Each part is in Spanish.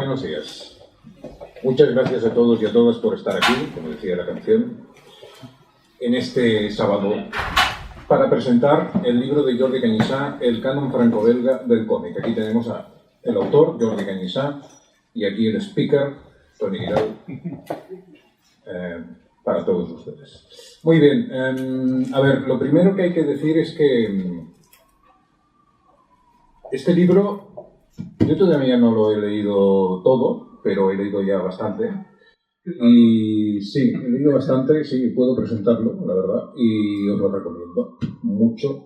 Buenos días. Muchas gracias a todos y a todas por estar aquí, como decía la canción, en este sábado, para presentar el libro de Jordi Cañissà, El canon franco-belga del cómic. Aquí tenemos al autor, Jordi Cañissà, y aquí el speaker, Toni Guirao, para todos ustedes. Muy bien, a ver, lo primero que hay que decir es que este libro, yo todavía no lo he leído todo, pero he leído ya bastante. Y sí, he leído bastante, sí, puedo presentarlo, la verdad, y os lo recomiendo mucho,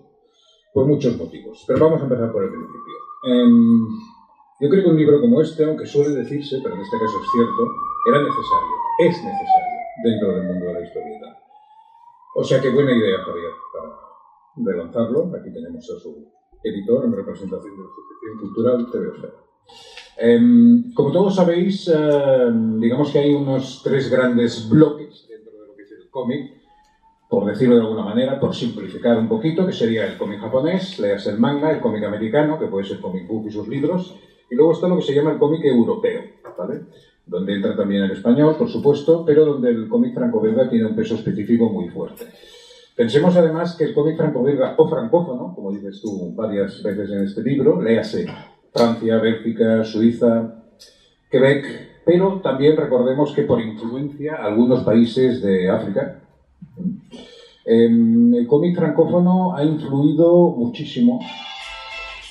por muchos motivos. Pero vamos a empezar por el principio. Yo creo que un libro como este, aunque suele decirse, pero en este caso es cierto, era necesario, es necesario dentro del mundo de la historieta. O sea que buena idea, Javier, para lanzarlo. Aquí tenemos a su editor en representación de la Asociación Cultural TVOsfera. Como todos sabéis, digamos que hay unos tres grandes bloques dentro de lo que es el cómic, por decirlo de alguna manera, por simplificar un poquito, que sería el cómic japonés, leas el manga, el cómic americano, que puede ser comic book y sus libros, y luego está lo que se llama el cómic europeo, ¿vale? Donde entra también el español, por supuesto, pero donde el cómic franco-belga tiene un peso específico muy fuerte. Pensemos además que el cómic franco-belga o francófono, como dices tú varias veces en este libro, léase Francia, Bélgica, Suiza, Quebec, pero también recordemos que por influencia algunos países de África. El cómic francófono ha influido muchísimo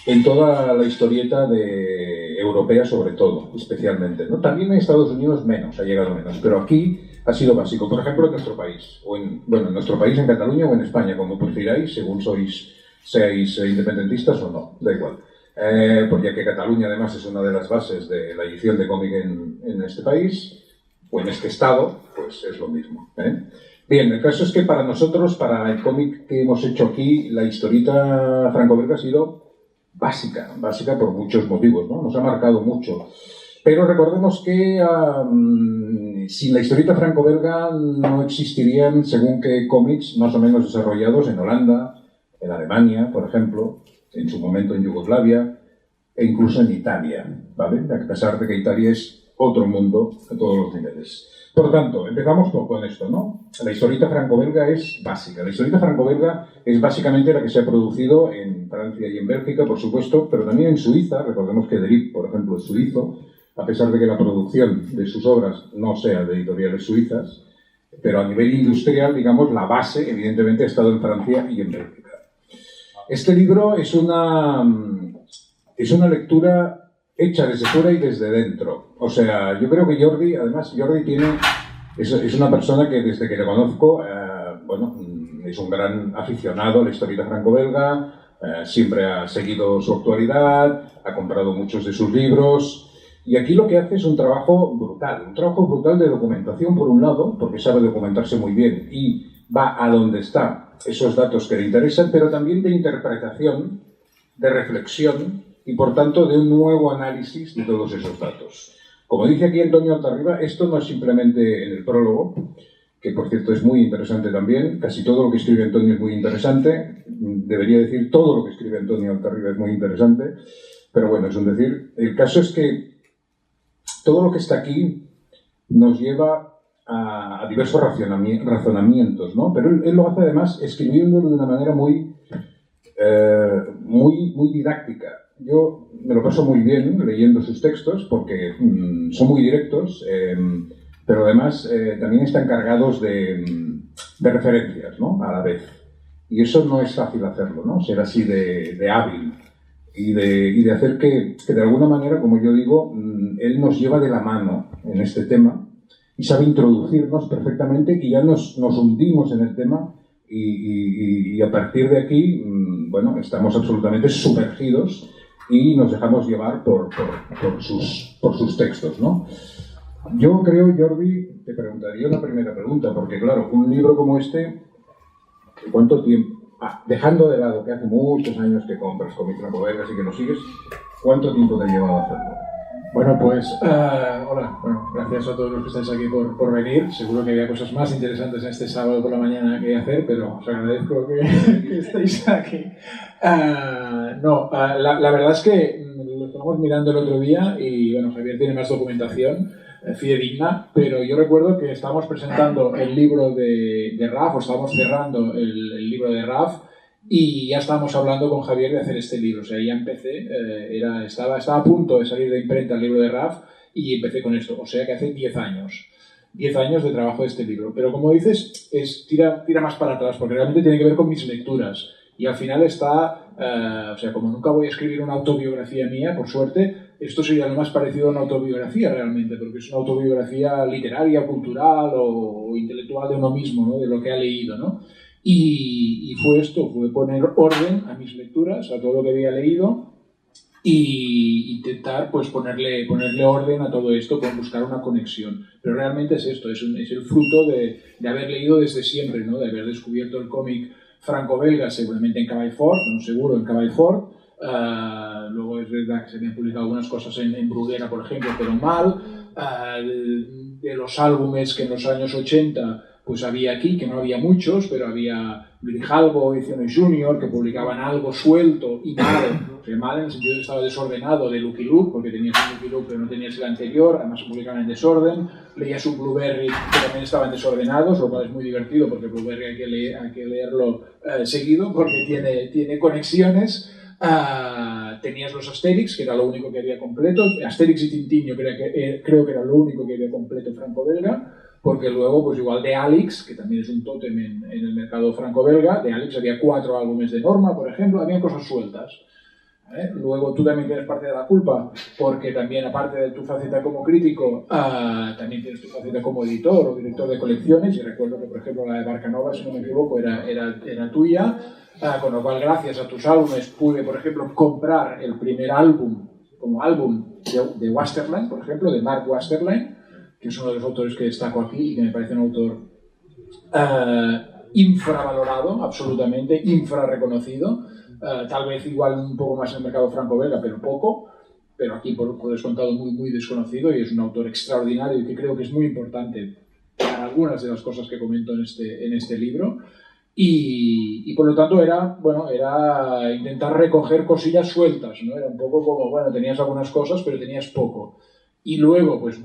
en toda la historieta europea, sobre todo, especialmente, ¿no? También en Estados Unidos menos, ha llegado menos, pero aquí ha sido básico. Por ejemplo, en nuestro país, en nuestro país, en Cataluña o en España, como prefiráis, según seáis independentistas o no, da igual. Porque que Cataluña además es una de las bases de la edición de cómic en este país, o en este estado, pues es lo mismo, ¿eh? Bien, el caso es que para nosotros, para el cómic que hemos hecho aquí, la historieta franco-belga ha sido básica por muchos motivos, ¿no? Nos ha marcado mucho. Pero recordemos que sin la historieta franco-belga no existirían, según qué cómics más o menos desarrollados en Holanda, en Alemania, por ejemplo, en su momento en Yugoslavia, e incluso en Italia, ¿vale? A pesar de que Italia es otro mundo a todos los niveles. Por lo tanto, empezamos con esto, ¿no? La historieta franco-belga es básica. La historieta franco-belga es básicamente la que se ha producido en Francia y en Bélgica, por supuesto, pero también en Suiza. Recordemos que Derib, por ejemplo, es suizo, a pesar de que la producción de sus obras no sea de editoriales suizas, pero a nivel industrial, digamos, la base, evidentemente, ha estado en Francia y en Bélgica. Este libro es una lectura hecha desde fuera y desde dentro. O sea, yo creo que Jordi es una persona que desde que le conozco, es un gran aficionado a la historieta franco-belga, siempre ha seguido su actualidad, ha comprado muchos de sus libros, y aquí lo que hace es un trabajo brutal de documentación por un lado, porque sabe documentarse muy bien y va a donde están esos datos que le interesan, pero también de interpretación, de reflexión, y por tanto de un nuevo análisis de todos esos datos. Como dice aquí Antonio Altarriba, esto no es simplemente en el prólogo, que por cierto es muy interesante también, casi todo lo que escribe Antonio es muy interesante, debería decir todo lo que escribe Antonio Altarriba es muy interesante, pero bueno, es un decir. El caso es que todo lo que está aquí nos lleva a diversos razonamientos, ¿no? Pero él lo hace además escribiéndolo de una manera muy didáctica. Yo me lo paso muy bien leyendo sus textos porque son muy directos, pero además también están cargados de referencias, ¿no? A la vez. Y eso no es fácil hacerlo, ¿no? Ser así de hábil y de hacer que de alguna manera, como yo digo, él nos lleva de la mano en este tema y sabe introducirnos perfectamente y ya nos hundimos en el tema y a partir de aquí, estamos absolutamente sumergidos y nos dejamos llevar por sus textos, ¿no? Yo creo, Jordi, te preguntaría una primera pregunta, porque claro, un libro como este, ¿cuánto tiempo? Dejando de lado que hace muchos años que compras cómics franco-belgas y que lo sigues, ¿cuánto tiempo te ha llevado a hacerlo? Bueno, pues, hola, gracias a todos los que estáis aquí por venir. Seguro que había cosas más interesantes en este sábado por la mañana que hacer, pero os agradezco que estéis aquí. La verdad es que lo estábamos mirando el otro día y, bueno, Javier tiene más documentación fidedigna, pero yo recuerdo que estábamos presentando el libro de Raf, o estábamos cerrando el libro de Raf, y ya estábamos hablando con Javier de hacer este libro. O sea, ya empecé, estaba a punto de salir de imprenta el libro de Raf y empecé con esto. O sea que hace 10 años. 10 años de trabajo de este libro. Pero como dices, tira más para atrás, porque realmente tiene que ver con mis lecturas. Y al final está, o sea, como nunca voy a escribir una autobiografía mía, por suerte, esto sería lo más parecido a una autobiografía realmente, porque es una autobiografía literaria, cultural o intelectual de uno mismo, ¿no? De lo que ha leído, ¿no? Y fue esto, fue poner orden a mis lecturas, a todo lo que había leído, y intentar pues ponerle orden a todo esto, con buscar una conexión. Pero realmente es esto, es el fruto de haber leído desde siempre, ¿no? De haber descubierto el cómic franco-belga, seguramente en Cavall Fort, no seguro, en Cavall Fort. Luego es verdad que se habían publicado algunas cosas en Bruguera, por ejemplo, pero mal. De los álbumes que en los años 80 pues había aquí, que no había muchos, pero había Grijalvo, Ediciones Junior, que publicaban algo suelto y mal. O sea, mal en el sentido de que estaba desordenado, de Lucky Luke, porque tenías un Lucky Luke pero no tenías el anterior, además se publicaban en desorden. Leías un Blueberry que también estaban desordenados, lo cual es muy divertido porque Blueberry hay que leerlo seguido porque tiene conexiones. Tenías los Asterix, que era lo único que había completo. Asterix y Tintín yo creo que era lo único que había completo franco-belga, porque luego, pues igual de Alix, que también es un tótem en el mercado franco-belga, de Alix había 4 álbumes de Norma, por ejemplo, había cosas sueltas. Luego tú también tienes parte de la culpa, porque también aparte de tu faceta como crítico, también tienes tu faceta como editor o director de colecciones, y recuerdo que por ejemplo la de Barcanova, si no me equivoco, era tuya, con lo cual gracias a tus álbumes pude por ejemplo comprar el primer álbum como álbum de Westerlein, por ejemplo, de Mark Westerlein, que es uno de los autores que destaco aquí y que me parece un autor infravalorado, absolutamente infrarreconocido. Tal vez igual un poco más en el mercado franco-belga, pero poco, pero aquí por descontado muy desconocido, y es un autor extraordinario y que creo que es muy importante para algunas de las cosas que comento en este libro. Y por lo tanto era intentar recoger cosillas sueltas, ¿no? Era un poco como, bueno, tenías algunas cosas, pero tenías poco. Y luego pues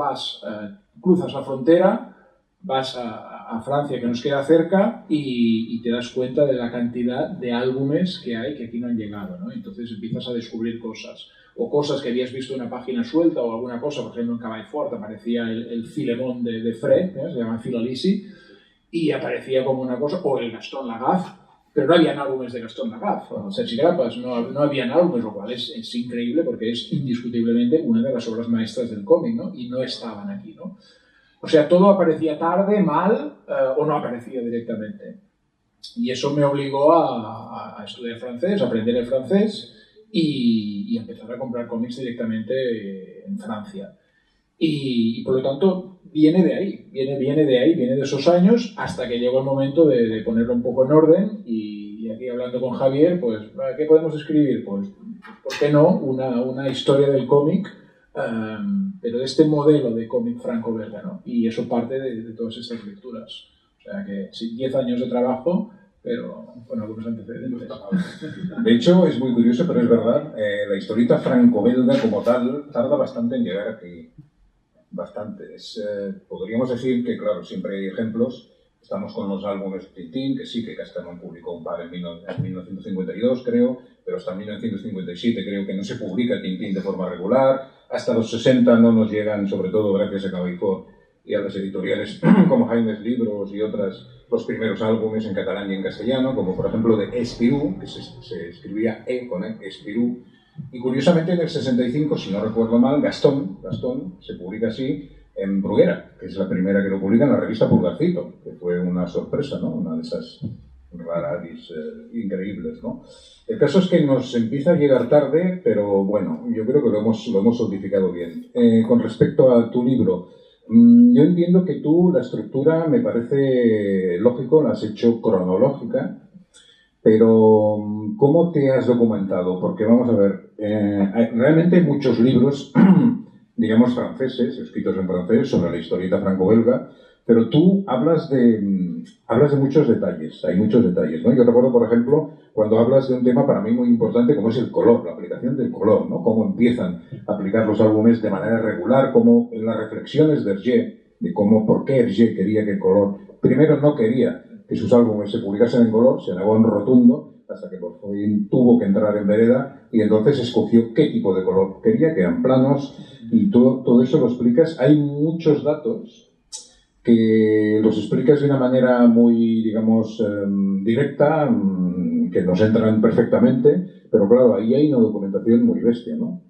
cruzas la frontera, vas a Francia, que nos queda cerca, y te das cuenta de la cantidad de álbumes que hay que aquí no han llegado, ¿no? Entonces empiezas a descubrir cosas, o cosas que habías visto en una página suelta, o alguna cosa, por ejemplo en Cavall Fort aparecía el Filemón de Fred, ¿eh? Se llama Filolisi, y aparecía como una cosa, o el Gaston Lagaffe, pero no habían álbumes de Gaston Lagaffe, o Sergi Grapas, no habían álbumes, lo cual es increíble porque es indiscutiblemente una de las obras maestras del cómic, ¿no? Y no estaban aquí, ¿no? O sea, todo aparecía tarde, mal, o no aparecía directamente. Y eso me obligó a estudiar francés, a aprender el francés y empezar a comprar cómics directamente en Francia. Y por lo tanto viene de ahí, viene de esos años, hasta que llegó el momento de ponerlo un poco en orden. Y aquí hablando con Javier, pues, ¿qué podemos escribir? Pues, ¿por qué no? Una historia del cómic, pero de este modelo de cómic franco-belga, ¿no? Y eso parte de todas estas lecturas. O sea que sí, 10 años de trabajo, pero con algunos antecedentes. De hecho, es muy curioso, pero es verdad, la historieta franco-belga como tal tarda bastante en llegar aquí. Bastante. Podríamos decir que, claro, siempre hay ejemplos. Estamos con los álbumes de Tintín, que sí, que Castellón publicó un par en 1952, creo, pero hasta 1957 creo que no se publica Tintín de forma regular. Hasta los 60 no nos llegan, sobre todo gracias a Cavall Fort y a las editoriales como Jaimes Libros y otras, los primeros álbumes en catalán y en castellano, como por ejemplo de Espirú, que se escribía con Espirú. Y curiosamente en el 65, si no recuerdo mal, Gastón se publica así en Bruguera, que es la primera que lo publica en la revista Pulgarcito, que fue una sorpresa, ¿no? Una de esas raradis increíbles, ¿no? El caso es que nos empieza a llegar tarde, pero bueno, yo creo que lo hemos solidificado bien. Con respecto a tu libro, yo entiendo que tú la estructura me parece lógico, la has hecho cronológica, pero ¿cómo te has documentado? Porque vamos a ver, realmente hay muchos libros, digamos franceses, escritos en francés, sobre la historieta franco-belga, pero tú hablas de hablas de muchos detalles, hay muchos detalles, ¿no? Yo recuerdo, por ejemplo, cuando hablas de un tema para mí muy importante como es el color, la aplicación del color, ¿no? Cómo empiezan a aplicar los álbumes de manera regular, como en las reflexiones de Hergé, de cómo, por qué Hergé quería que el color, primero no quería que sus álbumes se publicasen en color, se negó en rotundo, hasta que por fin tuvo que entrar en vereda y entonces escogió qué tipo de color quería, que eran planos, y todo eso lo explicas. Hay muchos datos que los explicas de una manera muy, digamos, directa, que nos entran perfectamente, pero claro, ahí hay una documentación muy bestia, ¿no?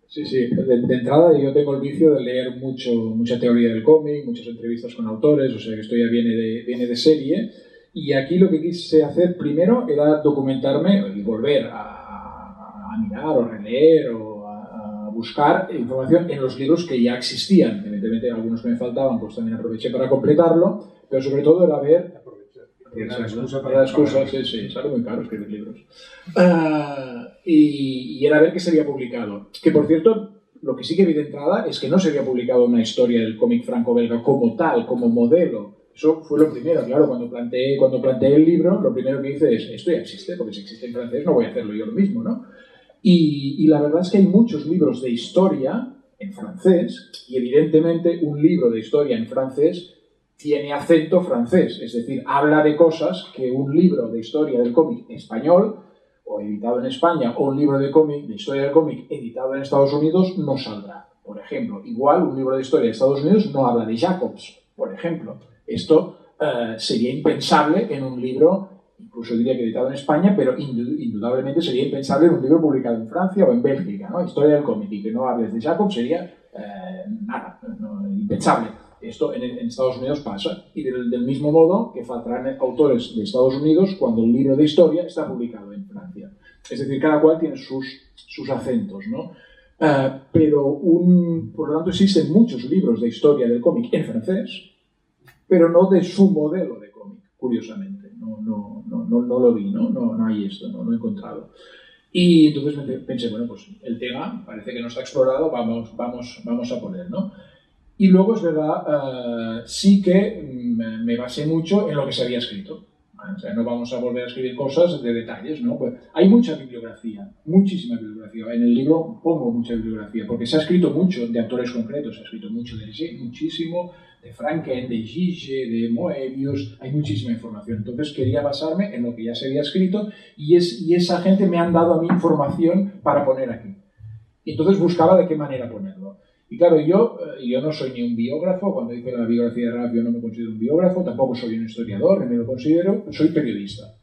Sí, sí. De entrada yo tengo el vicio de leer mucha teoría del cómic, muchas entrevistas con autores, o sea que esto ya viene de serie. Y aquí lo que quise hacer primero era documentarme y volver a mirar o releer o a buscar información en los libros que ya existían. Evidentemente algunos que me faltaban, pues también aproveché para completarlo, pero sobre todo era ver... Para la excusa, sí, sale muy caro escribir libros. Y era ver qué se había publicado. Que, por cierto, lo que sí que vi de entrada es que no se había publicado una historia del cómic franco-belga como tal, como modelo. Eso fue lo primero, claro, cuando planteé el libro, lo primero que hice es, esto ya existe, porque si existe en francés no voy a hacerlo yo lo mismo, ¿no? Y la verdad es que hay muchos libros de historia en francés, y evidentemente un libro de historia en francés tiene acento francés, es decir, habla de cosas que un libro de historia del cómic español, o editado en España, o un libro de historia del cómic editado en Estados Unidos, no saldrá. Por ejemplo, igual un libro de historia de Estados Unidos no habla de Jacobs, por ejemplo. Esto sería impensable en un libro, incluso diría que editado en España, pero indudablemente sería impensable en un libro publicado en Francia o en Bélgica, ¿no? Historia del cómic, y que no hables de Jacobs sería impensable. Esto en Estados Unidos pasa, y del mismo modo que faltarán autores de Estados Unidos cuando el libro de historia está publicado en Francia. Es decir, cada cual tiene sus acentos, ¿no? Pero por lo tanto existen muchos libros de historia del cómic en francés, pero no de su modelo de cómic, curiosamente. No lo vi, no hay esto, no lo he encontrado. Y entonces pensé, bueno, pues el tema parece que no está explorado, vamos a poner, ¿no? Y luego, es verdad, sí que me basé mucho en lo que se había escrito. O sea, no vamos a volver a escribir cosas de detalles, ¿no? Pues hay mucha bibliografía, muchísima bibliografía. En el libro pongo mucha bibliografía, porque se ha escrito mucho de autores concretos, se ha escrito mucho de Hergé, muchísimo, de Franken, de Gige, de Moebius, hay muchísima información. Entonces quería basarme en lo que ya se había escrito y esa gente me han dado a mí información para poner aquí. Y entonces buscaba de qué manera ponerlo. Y claro, yo no soy ni un biógrafo, cuando hice la biografía de Raf yo no me considero un biógrafo, tampoco soy un historiador, ni me lo considero, soy periodista.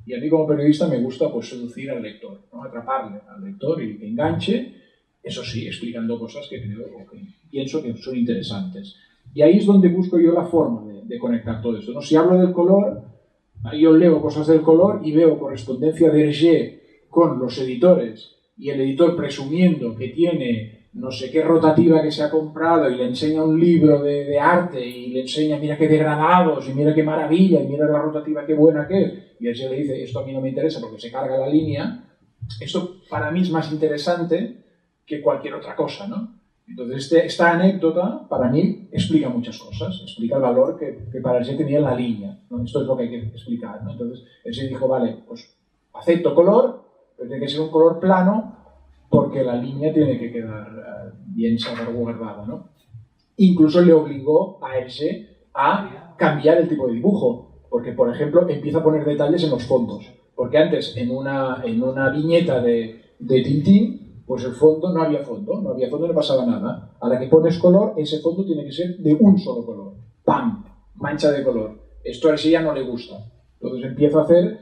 Y a mí como periodista me gusta pues seducir al lector, ¿no? Atraparle al lector y que enganche, eso sí, explicando cosas que creo o que pienso que son interesantes. Y ahí es donde busco yo la forma de conectar todo esto, ¿no? Si hablo del color, yo leo cosas del color y veo correspondencia de Hergé con los editores y el editor presumiendo que tiene no sé qué rotativa que se ha comprado y le enseña un libro de arte y le enseña mira qué degradados y mira qué maravilla y mira la rotativa qué buena que es, y él se le dice esto a mí no me interesa porque se carga la línea, esto para mí es más interesante que cualquier otra cosa, ¿no? Entonces esta anécdota para mí explica muchas cosas, explica el valor que para él se tenía en la línea, ¿no? Esto es lo que hay que explicar, ¿no? Entonces él se dijo, vale, pues acepto color, pero tiene que ser un color plano porque la línea tiene que quedar bien salvaguardada, ¿no? Incluso le obligó a Hergé a cambiar el tipo de dibujo, porque, por ejemplo, empieza a poner detalles en los fondos, porque antes en una viñeta de Tintín, pues el fondo no había fondo, no pasaba nada. A la que pones color, ese fondo tiene que ser de un solo color. ¡Pam! Mancha de color. Esto a Hergé ya no le gusta. Entonces empieza a hacer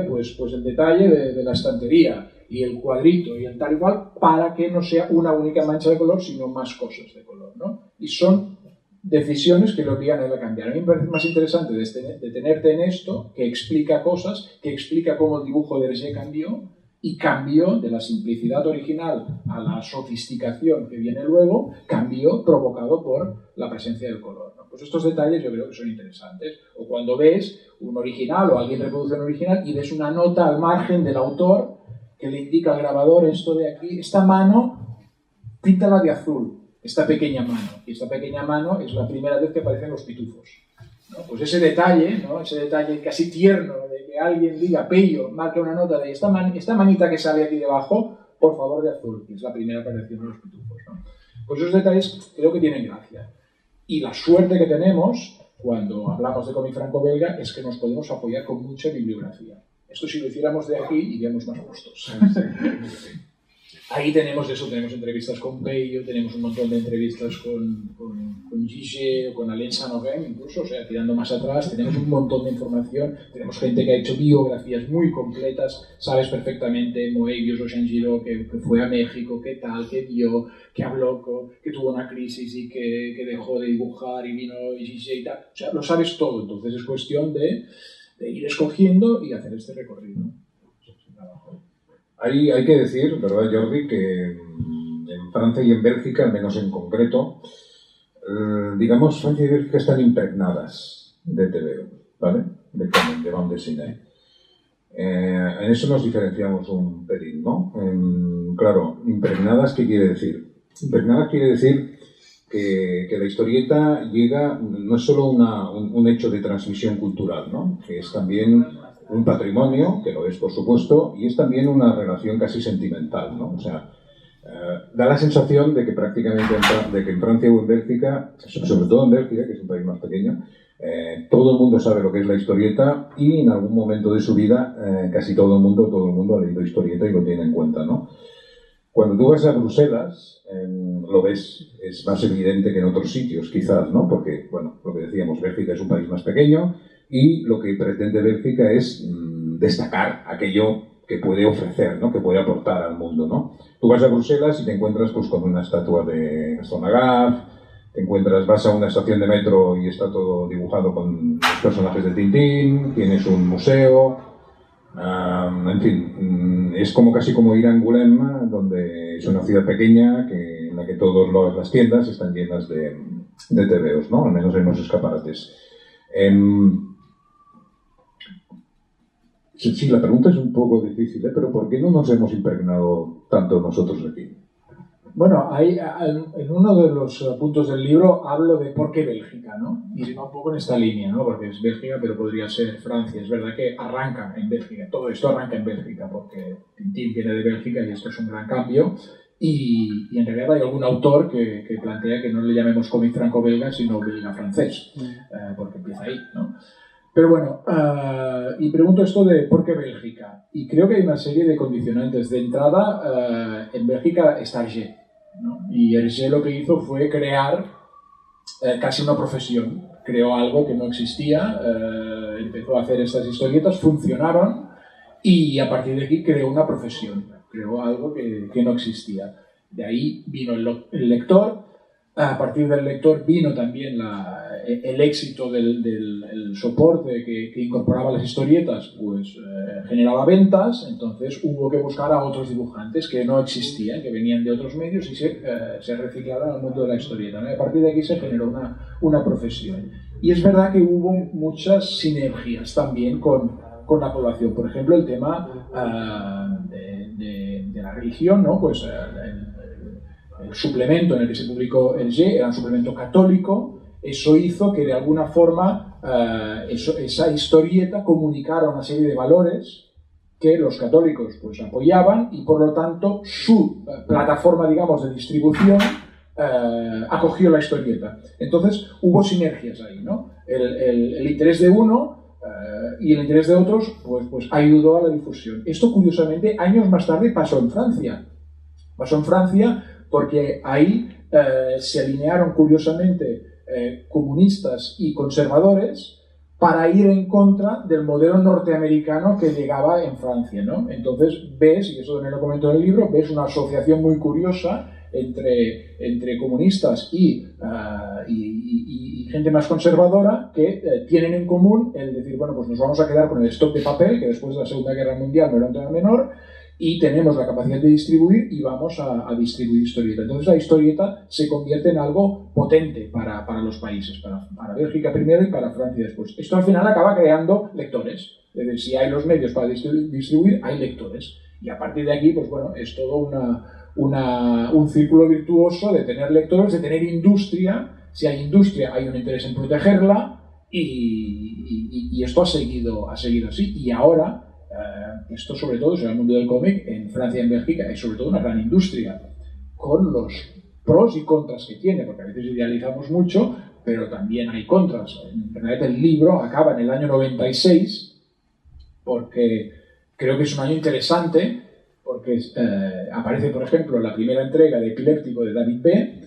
pues el detalle de la estantería, y el cuadrito y el tal y cual, para que no sea una única mancha de color, sino más cosas de color, ¿no? Y son decisiones que le obligan a él a cambiar. A mí me parece más interesante detenerte en esto, que explica cosas, que explica cómo el dibujo de Hergé cambió, y cambió de la simplicidad original a la sofisticación que viene luego, cambió provocado por la presencia del color, ¿no? Pues estos detalles yo creo que son interesantes. O cuando ves un original o alguien reproduce un original y ves una nota al margen del autor que le indica al grabador esto de aquí, esta mano, píntala de azul, esta pequeña mano. Y esta pequeña mano es la primera vez que aparecen los pitufos. ¿no? Pues ese detalle, ¿no? Ese detalle casi tierno de que alguien diga, Pello, marque una nota de esta manita que sale aquí debajo, por favor, de azul, que es la primera aparición de los pitufos, ¿no? Pues esos detalles creo que tienen gracia. Y la suerte que tenemos cuando hablamos de cómic franco-belga es que nos podemos apoyar con mucha bibliografía. Esto si lo hiciéramos de aquí iríamos más justos. Ahí tenemos eso, tenemos entrevistas con Pello, tenemos un montón de entrevistas con Gigi o con Alain Sanoguin, incluso, o sea, tirando más atrás, tenemos un montón de información, tenemos gente que ha hecho biografías muy completas, sabes perfectamente, Moebius o Shanjiro, que fue a México, qué tal, qué vio, que habló, que tuvo una crisis y que dejó de dibujar y vino Gigi y tal, o sea, lo sabes todo, entonces es cuestión de ir escogiendo y hacer este recorrido. Hay que decir, ¿verdad, Jordi?, que en Francia y en Bélgica, al menos en concreto, digamos, Francia y Bélgica están impregnadas de TVO, ¿vale? De cómic, de bande dessinée. En eso nos diferenciamos un pelín, ¿no? Claro, impregnadas, ¿qué quiere decir? Impregnadas quiere decir que la historieta llega, no es solo un hecho de transmisión cultural, ¿no? Que es también un patrimonio, que lo es por supuesto, y es también una relación casi sentimental, ¿no? O sea, da la sensación de que prácticamente en Francia o en Bélgica, sobre todo en Bélgica, que es un país más pequeño, todo el mundo sabe lo que es la historieta y en algún momento de su vida casi todo el mundo ha leído historieta y lo tiene en cuenta, ¿no? Cuando tú vas a Bruselas, lo ves, es más evidente que en otros sitios, quizás, ¿no? Porque, bueno, lo que decíamos, Bélgica es un país más pequeño y lo que pretende Bélgica es destacar aquello que puede ofrecer, ¿no? Que puede aportar al mundo, ¿no? Tú vas a Bruselas y te encuentras pues, con una estatua de Gaston Lagaffe, vas a una estación de metro y está todo dibujado con los personajes de Tintín, tienes un museo, en fin, es casi como ir a Angoulême, donde es una ciudad pequeña en la que todas las tiendas están llenas de TVOs, ¿no? Al menos en los escaparates. Sí, la pregunta es un poco difícil, pero ¿por qué no nos hemos impregnado tanto nosotros aquí? Bueno, en uno de los puntos del libro hablo de por qué Bélgica, ¿no? Y va un poco en esta línea, ¿no? Porque es Bélgica, pero podría ser Francia. Es verdad que arranca en Bélgica, todo esto arranca en Bélgica, porque Tintín viene de Bélgica y esto es un gran cambio. Y en realidad hay algún autor que plantea que no le llamemos cómic franco-belga, sino belga-francés, porque empieza ahí, ¿no? Pero bueno, y pregunto esto de por qué Bélgica. Y creo que hay una serie de condicionantes. De entrada, en Bélgica está Hergé, ¿no? Y Hergé lo que hizo fue crear casi una profesión. Creó algo que no existía, empezó a hacer estas historietas, funcionaron, y a partir de aquí creó una profesión. Creó algo que no existía. De ahí vino el lector. A partir del lector vino también el éxito del soporte que incorporaba las historietas, pues generaba ventas, entonces hubo que buscar a otros dibujantes que no existían, que venían de otros medios y se reciclaron al mundo de la historieta, ¿no? Y a partir de aquí se generó una profesión. Y es verdad que hubo muchas sinergias también con la población. Por ejemplo, el tema de la religión, ¿no? Pues el suplemento en el que se publicó Hergé era un suplemento católico. Eso hizo que de alguna forma esa historieta comunicara una serie de valores que los católicos pues apoyaban y por lo tanto su plataforma, digamos, de distribución acogió la historieta. Entonces hubo sinergias ahí, ¿no? El interés de uno y el interés de otros pues ayudó a la difusión. Esto curiosamente años más tarde pasó en Francia. Pasó en Francia porque ahí se alinearon curiosamente comunistas y conservadores para ir en contra del modelo norteamericano que llegaba en Francia, ¿no? Entonces ves, y eso también lo comento en el libro, ves una asociación muy curiosa entre comunistas y gente más conservadora que tienen en común el decir, bueno, pues nos vamos a quedar con el stock de papel, que después de la Segunda Guerra Mundial no era un tema menor, y tenemos la capacidad de distribuir y vamos a distribuir historieta. Entonces la historieta se convierte en algo potente para los países, para Bélgica primero y para Francia después. Esto al final acaba creando lectores. Es decir, si hay los medios para distribuir, hay lectores. Y a partir de aquí, pues bueno, es todo un círculo virtuoso de tener lectores, de tener industria. Si hay industria, hay un interés en protegerla. Y esto ha seguido así. Y ahora, esto sobre todo, en el mundo del cómic, en Francia y en Bélgica, es sobre todo una gran industria, con los pros y contras que tiene, porque a veces idealizamos mucho, pero también hay contras. En realidad el libro acaba en el año 96, porque creo que es un año interesante, porque aparece, por ejemplo, la primera entrega de Epiléptico de David B.,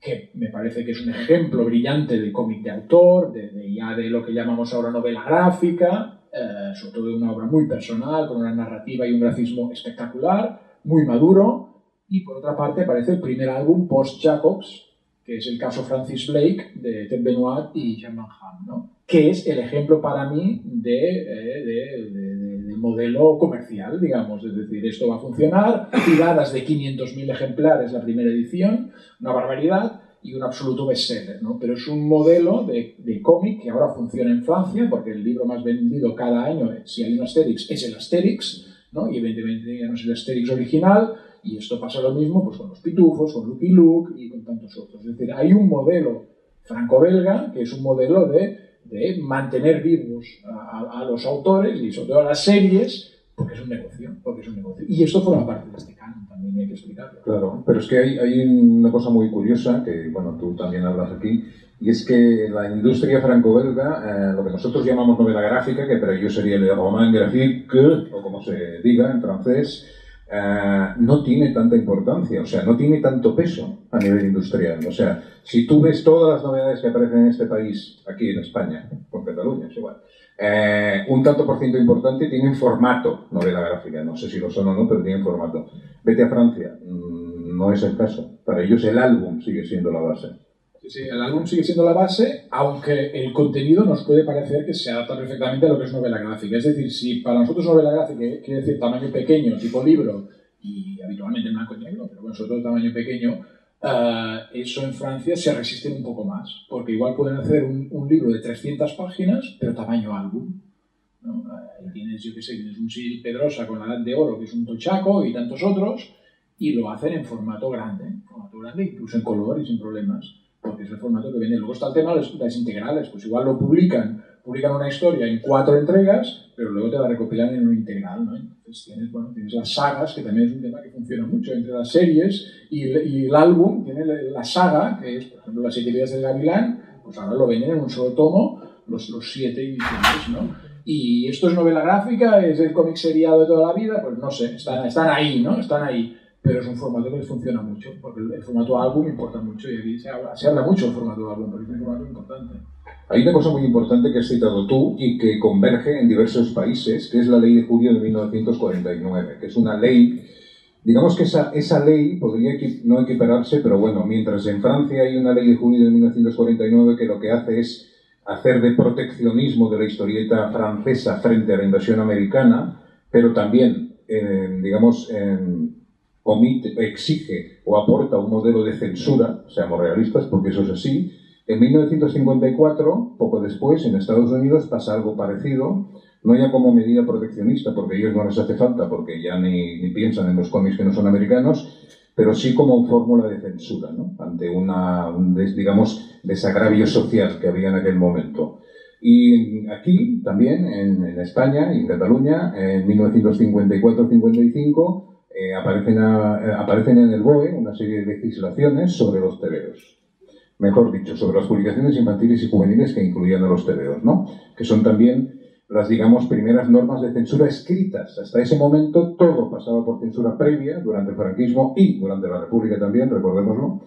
que me parece que es un ejemplo brillante de cómic de autor, ya de lo que llamamos ahora novela gráfica, sobre todo de una obra muy personal, con una narrativa y un grafismo espectacular, muy maduro. Y por otra parte aparece el primer álbum post-Jacobs, que es el caso Francis Blake de Ted Benoit y Jean Van Hamme, ¿no? Que es el ejemplo para mí de modelo comercial, digamos. Es decir, esto va a funcionar, tiradas de 500.000 ejemplares la primera edición, una barbaridad, y un absoluto bestseller, ¿no? Pero es un modelo de cómic que ahora funciona en Francia, porque el libro más vendido cada año, si hay un Asterix, es el Asterix, ¿no? Y evidentemente ya no es el Asterix original, y esto pasa lo mismo pues, con los Pitufos, con Lucky Luke y con tantos otros. Es decir, hay un modelo franco-belga que es un modelo de mantener vivos a los autores y sobre todo a las series, porque es un negocio. Y esto forma parte de este canon, también hay que explicarlo. Claro, pero es que hay una cosa muy curiosa, que bueno, tú también hablas aquí, y es que la industria franco-belga, lo que nosotros llamamos novela gráfica, que para ellos sería le roman graphique, o como se diga en francés, no tiene tanta importancia, o sea, no tiene tanto peso a nivel industrial. O sea, si tú ves todas las novedades que aparecen en este país, aquí en España, con Cataluña, es igual, un tanto por ciento importante tienen formato novela gráfica, no sé si lo son o no, pero tienen formato. Vete a Francia, no es el caso. Para ellos el álbum sigue siendo la base. Sí, el álbum sigue siendo la base, aunque el contenido nos puede parecer que se adapta perfectamente a lo que es novela gráfica. Es decir, si para nosotros novela gráfica quiere decir tamaño pequeño, tipo libro, y habitualmente en blanco y negro, pero bueno, sobre todo tamaño pequeño, eso en Francia se resisten un poco más, porque igual pueden hacer un libro de 300 páginas, pero tamaño álbum, ¿no? Ahí tienes, yo qué sé, tienes un Cyril Pedrosa con la Edad de Oro, que es un tochaco, y tantos otros, y lo hacen en formato grande, incluso en color y sin problemas, porque es el formato que vende. Luego está el tema de las integrales, pues igual lo publican una historia en 4 entregas, pero luego te la recopilan en un integral, ¿no? Entonces tienes las sagas, que también es un tema que funciona mucho entre las series y el álbum. Tiene la saga, que es, por ejemplo, las 7 vidas del Gavilán, pues ahora lo venden en un solo tomo, los 7 ediciones, ¿no? Y esto es novela gráfica, es el cómic seriado de toda la vida, pues no sé, están ahí, ¿no? Están ahí. Pero es un formato que les funciona mucho, porque el formato álbum importa mucho, y aquí se habla mucho del formato álbum, porque es un formato importante. Hay una cosa muy importante que has citado tú y que converge en diversos países, que es la Ley de Julio de 1949, que es una ley, digamos que esa ley podría no equipararse, pero bueno, mientras en Francia hay una Ley de Julio de 1949 que lo que hace es hacer de proteccionismo de la historieta francesa frente a la invasión americana, pero también, exige o aporta un modelo de censura, seamos realistas, porque eso es así. En 1954, poco después, en Estados Unidos pasa algo parecido, no ya como medida proteccionista, porque a ellos no les hace falta, porque ya ni piensan en los cómics que no son americanos, pero sí como fórmula de censura, ¿no? Ante un desagravio social que había en aquel momento. Y aquí, también, en España y en Cataluña, en 1954-55, aparecen en el BOE una serie de legislaciones sobre los tebeos. Mejor dicho, sobre las publicaciones infantiles y juveniles que incluían a los tebeos, ¿no? Que son también las, primeras normas de censura escritas. Hasta ese momento todo pasaba por censura previa, durante el franquismo y durante la República también, recordémoslo.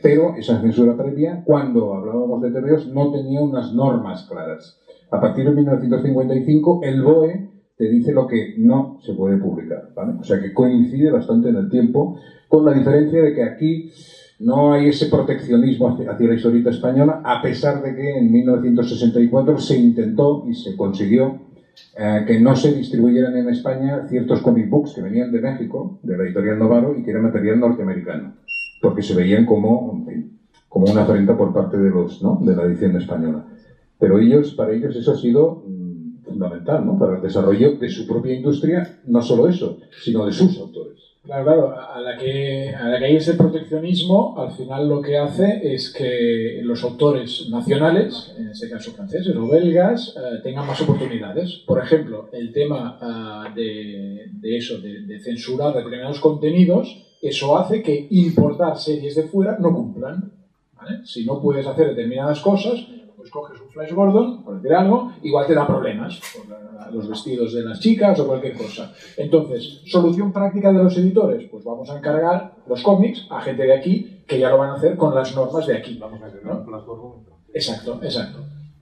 Pero esa censura previa, cuando hablábamos de tebeos, no tenía unas normas claras. A partir de 1955, el BOE te dice lo que no se puede publicar, ¿vale? O sea que coincide bastante en el tiempo, con la diferencia de que aquí no hay ese proteccionismo hacia la historieta española, a pesar de que en 1964 se intentó y se consiguió que no se distribuyeran en España ciertos comic books que venían de México, de la editorial Novaro, y que era material norteamericano, porque se veían como una afrenta por parte de la edición española. Pero para ellos eso ha sido fundamental, ¿no? Para el desarrollo de su propia industria, no solo eso, sino de sus autores. Claro, a la que hay ese proteccionismo, al final lo que hace es que los autores nacionales, en este caso franceses o belgas, tengan más oportunidades. Por ejemplo, el tema de censurar determinados contenidos, eso hace que importar series de fuera no cumplan, ¿vale? Si no puedes hacer determinadas cosas, pues coges un Flash Gordon, por decir algo, igual te da problemas por los vestidos de las chicas o cualquier cosa. Entonces, solución práctica de los editores, pues vamos a encargar los cómics a gente de aquí que ya lo van a hacer con las normas de aquí. Vamos a hacer, ¿no? Exacto.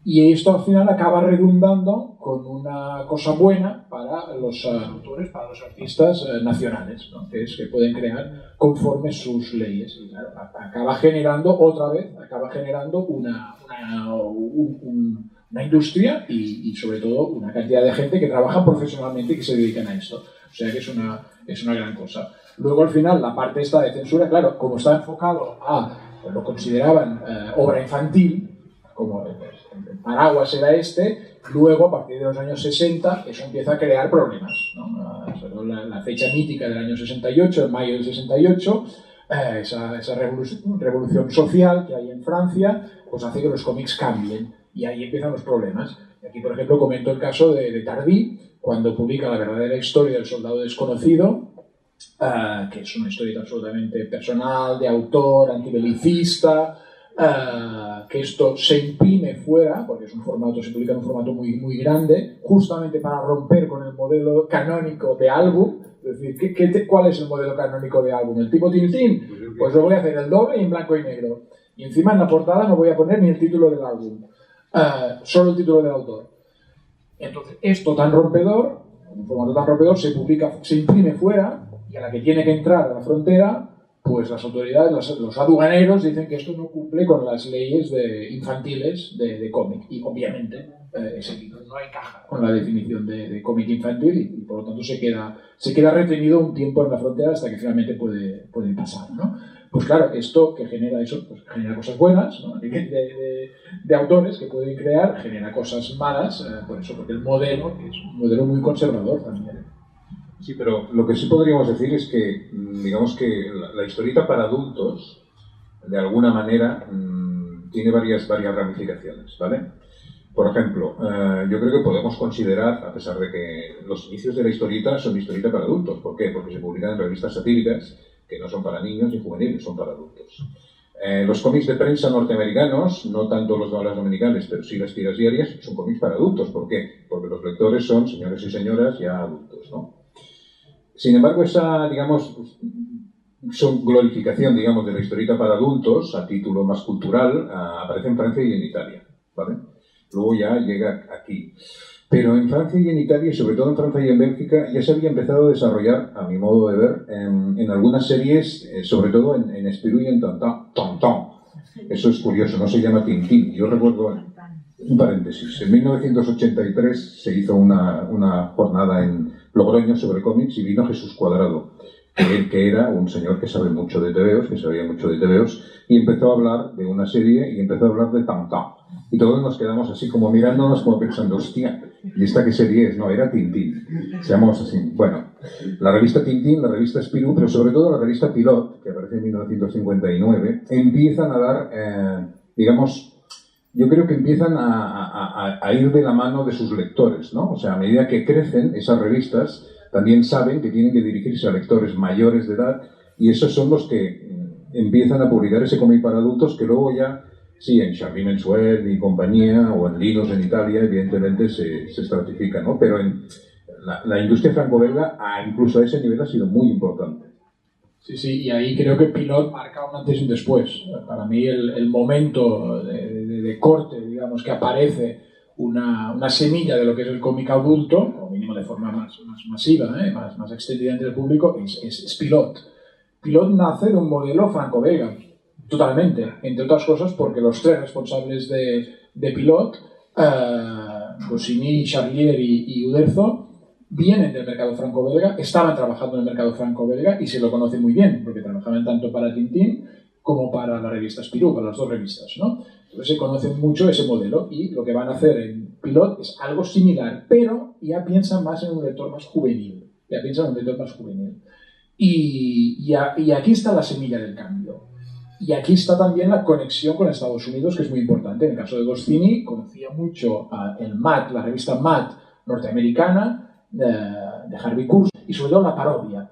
Y esto al final acaba redundando con una cosa buena para los autores, para los artistas nacionales, ¿no? Que es que pueden crear conforme sus leyes. Y claro, acaba generando una industria y sobre todo una cantidad de gente que trabaja profesionalmente y que se dedican a esto. O sea que es una gran cosa. Luego al final la parte esta de censura, claro, como está enfocado lo consideraban obra infantil, como el paraguas era luego a partir de los años 60 eso empieza a crear problemas, ¿no? La fecha mítica del año 68, en mayo del 68, esa revolución social que hay en Francia, pues hace que los cómics cambien y ahí empiezan los problemas. Y aquí, por ejemplo, comento el caso de Tardí, cuando publica La verdadera historia del soldado desconocido, que es una historia absolutamente personal, de autor, antibelicista, que esto se imprime fuera, porque se publica en un formato muy, muy grande, justamente para romper con el modelo canónico de álbum. Es decir, ¿cuál es el modelo canónico de álbum? ¿El tipo Tintín? Pues lo voy a hacer el doble y en blanco y negro. Y encima en la portada no voy a poner ni el título del álbum, solo el título del autor. Entonces, esto tan rompedor, un formato tan rompedor, se imprime fuera, y a la que tiene que entrar a la frontera, pues las autoridades, los aduaneros dicen que esto no cumple con las leyes infantiles de cómic. Y obviamente ese libro no encaja con la definición de cómic infantil y por lo tanto se queda retenido un tiempo en la frontera hasta que finalmente puede pasar, ¿no? Pues claro, esto que genera eso, pues genera cosas buenas, ¿no? A nivel de autores que pueden crear, genera cosas malas, por eso, porque el modelo es un modelo muy conservador también. Sí, pero lo que sí podríamos decir es que, digamos que la historieta para adultos, de alguna manera, tiene varias ramificaciones, ¿vale? Por ejemplo, yo creo que podemos considerar, a pesar de que los inicios de la historieta son historieta para adultos. ¿Por qué? Porque se publican en revistas satíricas que no son para niños ni juveniles, son para adultos. Los cómics de prensa norteamericanos, no tanto los novelas dominicales, pero sí las tiras diarias, son cómics para adultos. ¿Por qué? Porque los lectores son señores y señoras ya adultos, ¿no? Sin embargo, esa, digamos, glorificación, digamos, de la historieta para adultos, a título más cultural, aparece en Francia y en Italia, ¿vale? Luego ya llega aquí. Pero en Francia y en Italia, y sobre todo en Francia y en Bélgica, ya se había empezado a desarrollar, a mi modo de ver, en algunas series, sobre todo en Spirou y en Tintin. Eso es curioso, no se llama Tintín. Yo recuerdo, un paréntesis, en 1983 se hizo una jornada en Logroño sobre cómics y vino Jesús Cuadrado, que era un señor que sabe mucho de tebeos, y empezó a hablar de una serie y empezó a hablar de Tintin. Y todos nos quedamos así como mirándonos, como pensando, hostia, ¿y esta qué serie es? No, era Tintín. Seamos así. Bueno, la revista Tintín, la revista Spirou, pero sobre todo la revista Pilot, que aparece en 1959, empiezan a dar, digamos, yo creo que empiezan a ir de la mano de sus lectores, ¿no? O sea, a medida que crecen esas revistas, también saben que tienen que dirigirse a lectores mayores de edad y esos son los que empiezan a publicar ese cómic para adultos que luego ya, sí, en Charlie Mensuel y compañía, o en Linus en Italia, evidentemente se estratifica, ¿no? Pero en la industria franco-belga, incluso a ese nivel, ha sido muy importante. Sí, y ahí creo que Pilot marca un antes y un después. Para mí el momento de corte, digamos, que aparece una semilla de lo que es el cómic adulto, o mínimo de forma más masiva, más extendida entre el público, es Pilot. Pilot nace de un modelo franco-belga, totalmente, entre otras cosas porque los tres responsables de Pilot, Goscinny, Charlier y Uderzo, vienen del mercado franco-belga, estaban trabajando en el mercado franco-belga y se lo conocen muy bien, porque trabajaban tanto para Tintín como para la revista Spirou, para las dos revistas, ¿no? Entonces se conoce mucho ese modelo y lo que van a hacer en Pilot es algo similar, pero ya piensan más en un lector más juvenil. Y aquí está la semilla del cambio. Y aquí está también la conexión con Estados Unidos, que es muy importante. En el caso de Goscinny, conocía mucho el Mad, la revista Mad norteamericana, de Harvey Kurz, y sobre todo la parodia.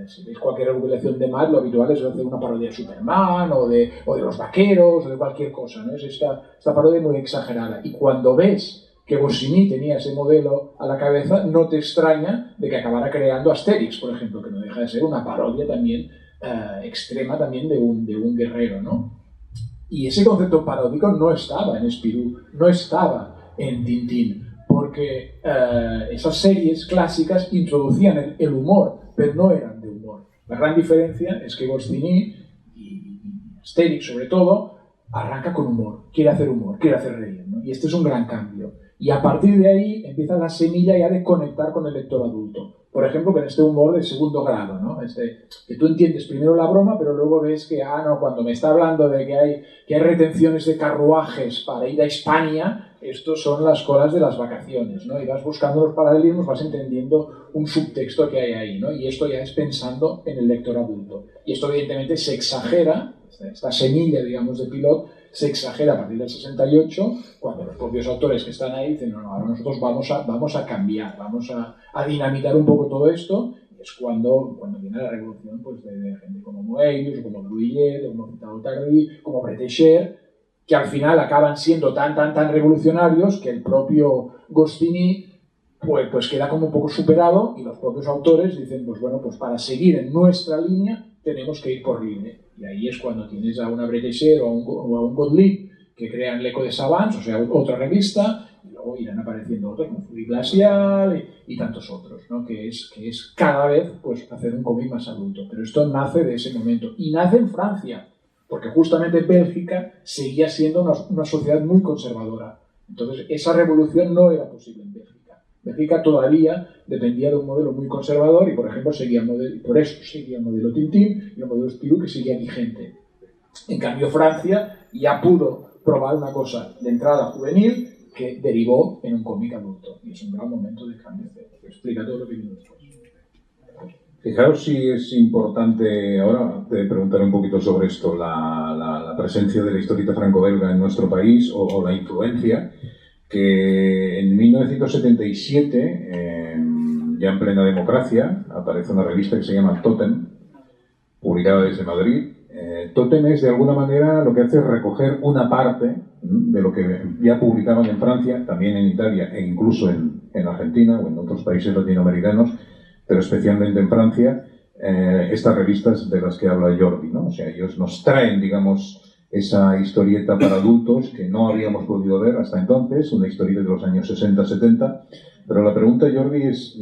Si veis cualquier recopilación de Mad, lo habitual es hacer una parodia de Superman, o de los vaqueros, o de cualquier cosa, ¿no? Es esta parodia muy exagerada. Y cuando ves que Goscinny tenía ese modelo a la cabeza, no te extraña de que acabara creando Asterix, por ejemplo, que no deja de ser una parodia también extrema también de un guerrero, ¿no? Y ese concepto paródico no estaba en Spirou, no estaba en Tintín, porque esas series clásicas introducían el humor, pero no eran de humor. La gran diferencia es que Goscinny y Asterix, sobre todo, arranca con humor, quiere hacer reír, ¿no? Y este es un gran cambio. Y a partir de ahí empieza la semilla ya de conectar con el lector adulto. Por ejemplo, con este humor de segundo grado, ¿no? Que tú entiendes primero la broma, pero luego ves que, cuando me está hablando de que hay retenciones de carruajes para ir a Hispania, estos son las colas de las vacaciones, ¿no? Y vas buscando los paralelismos, vas entendiendo un subtexto que hay ahí, ¿no? Y esto ya es pensando en el lector adulto. Y esto evidentemente se exagera, esta semilla, digamos, de Pilot, se exagera a partir del 68, cuando los propios autores que están ahí dicen, no, ahora nosotros vamos a cambiar, vamos a dinamitar un poco todo esto, y es cuando viene la revolución pues, de gente como Moebius, como Brouillet, como Citado Tardy, como Bretécher, que al final acaban siendo tan revolucionarios que el propio Goscinny pues queda como un poco superado, y los propios autores dicen, pues bueno, pues para seguir en nuestra línea tenemos que ir por libre. Y ahí es cuando tienes a una Bretécher o a un Gottlieb que crean el Eco de Savants, o sea, otra revista, y luego irán apareciendo otros, como Fury Glacial y tantos otros, ¿no? Que es cada vez pues, hacer un cómic más adulto. Pero esto nace de ese momento. Y nace en Francia, porque justamente Bélgica seguía siendo una sociedad muy conservadora. Entonces, esa revolución no era posible en Bélgica. Bélgica todavía dependía de un modelo muy conservador y, por ejemplo, por eso seguía el modelo Tintín y el modelo Spirou, que seguía vigente. En cambio, Francia ya pudo probar una cosa de entrada juvenil que derivó en un cómic adulto. Y es un gran momento de cambio. Explica todo lo que viene después. Fijaos si es importante, ahora te preguntaré un poquito sobre esto, la presencia de la historieta franco-belga en nuestro país o la influencia, que en 1977, ya en plena democracia, aparece una revista que se llama Totem, publicada desde Madrid. Totem es, de alguna manera, lo que hace es recoger una parte de lo que ya publicaban en Francia, también en Italia e incluso en Argentina o en otros países latinoamericanos, pero especialmente en Francia, estas revistas de las que habla Jordi, ¿no? O sea, ellos nos traen, digamos, esa historieta para adultos que no habíamos podido ver hasta entonces, una historieta de los años 60-70, pero la pregunta, Jordi, es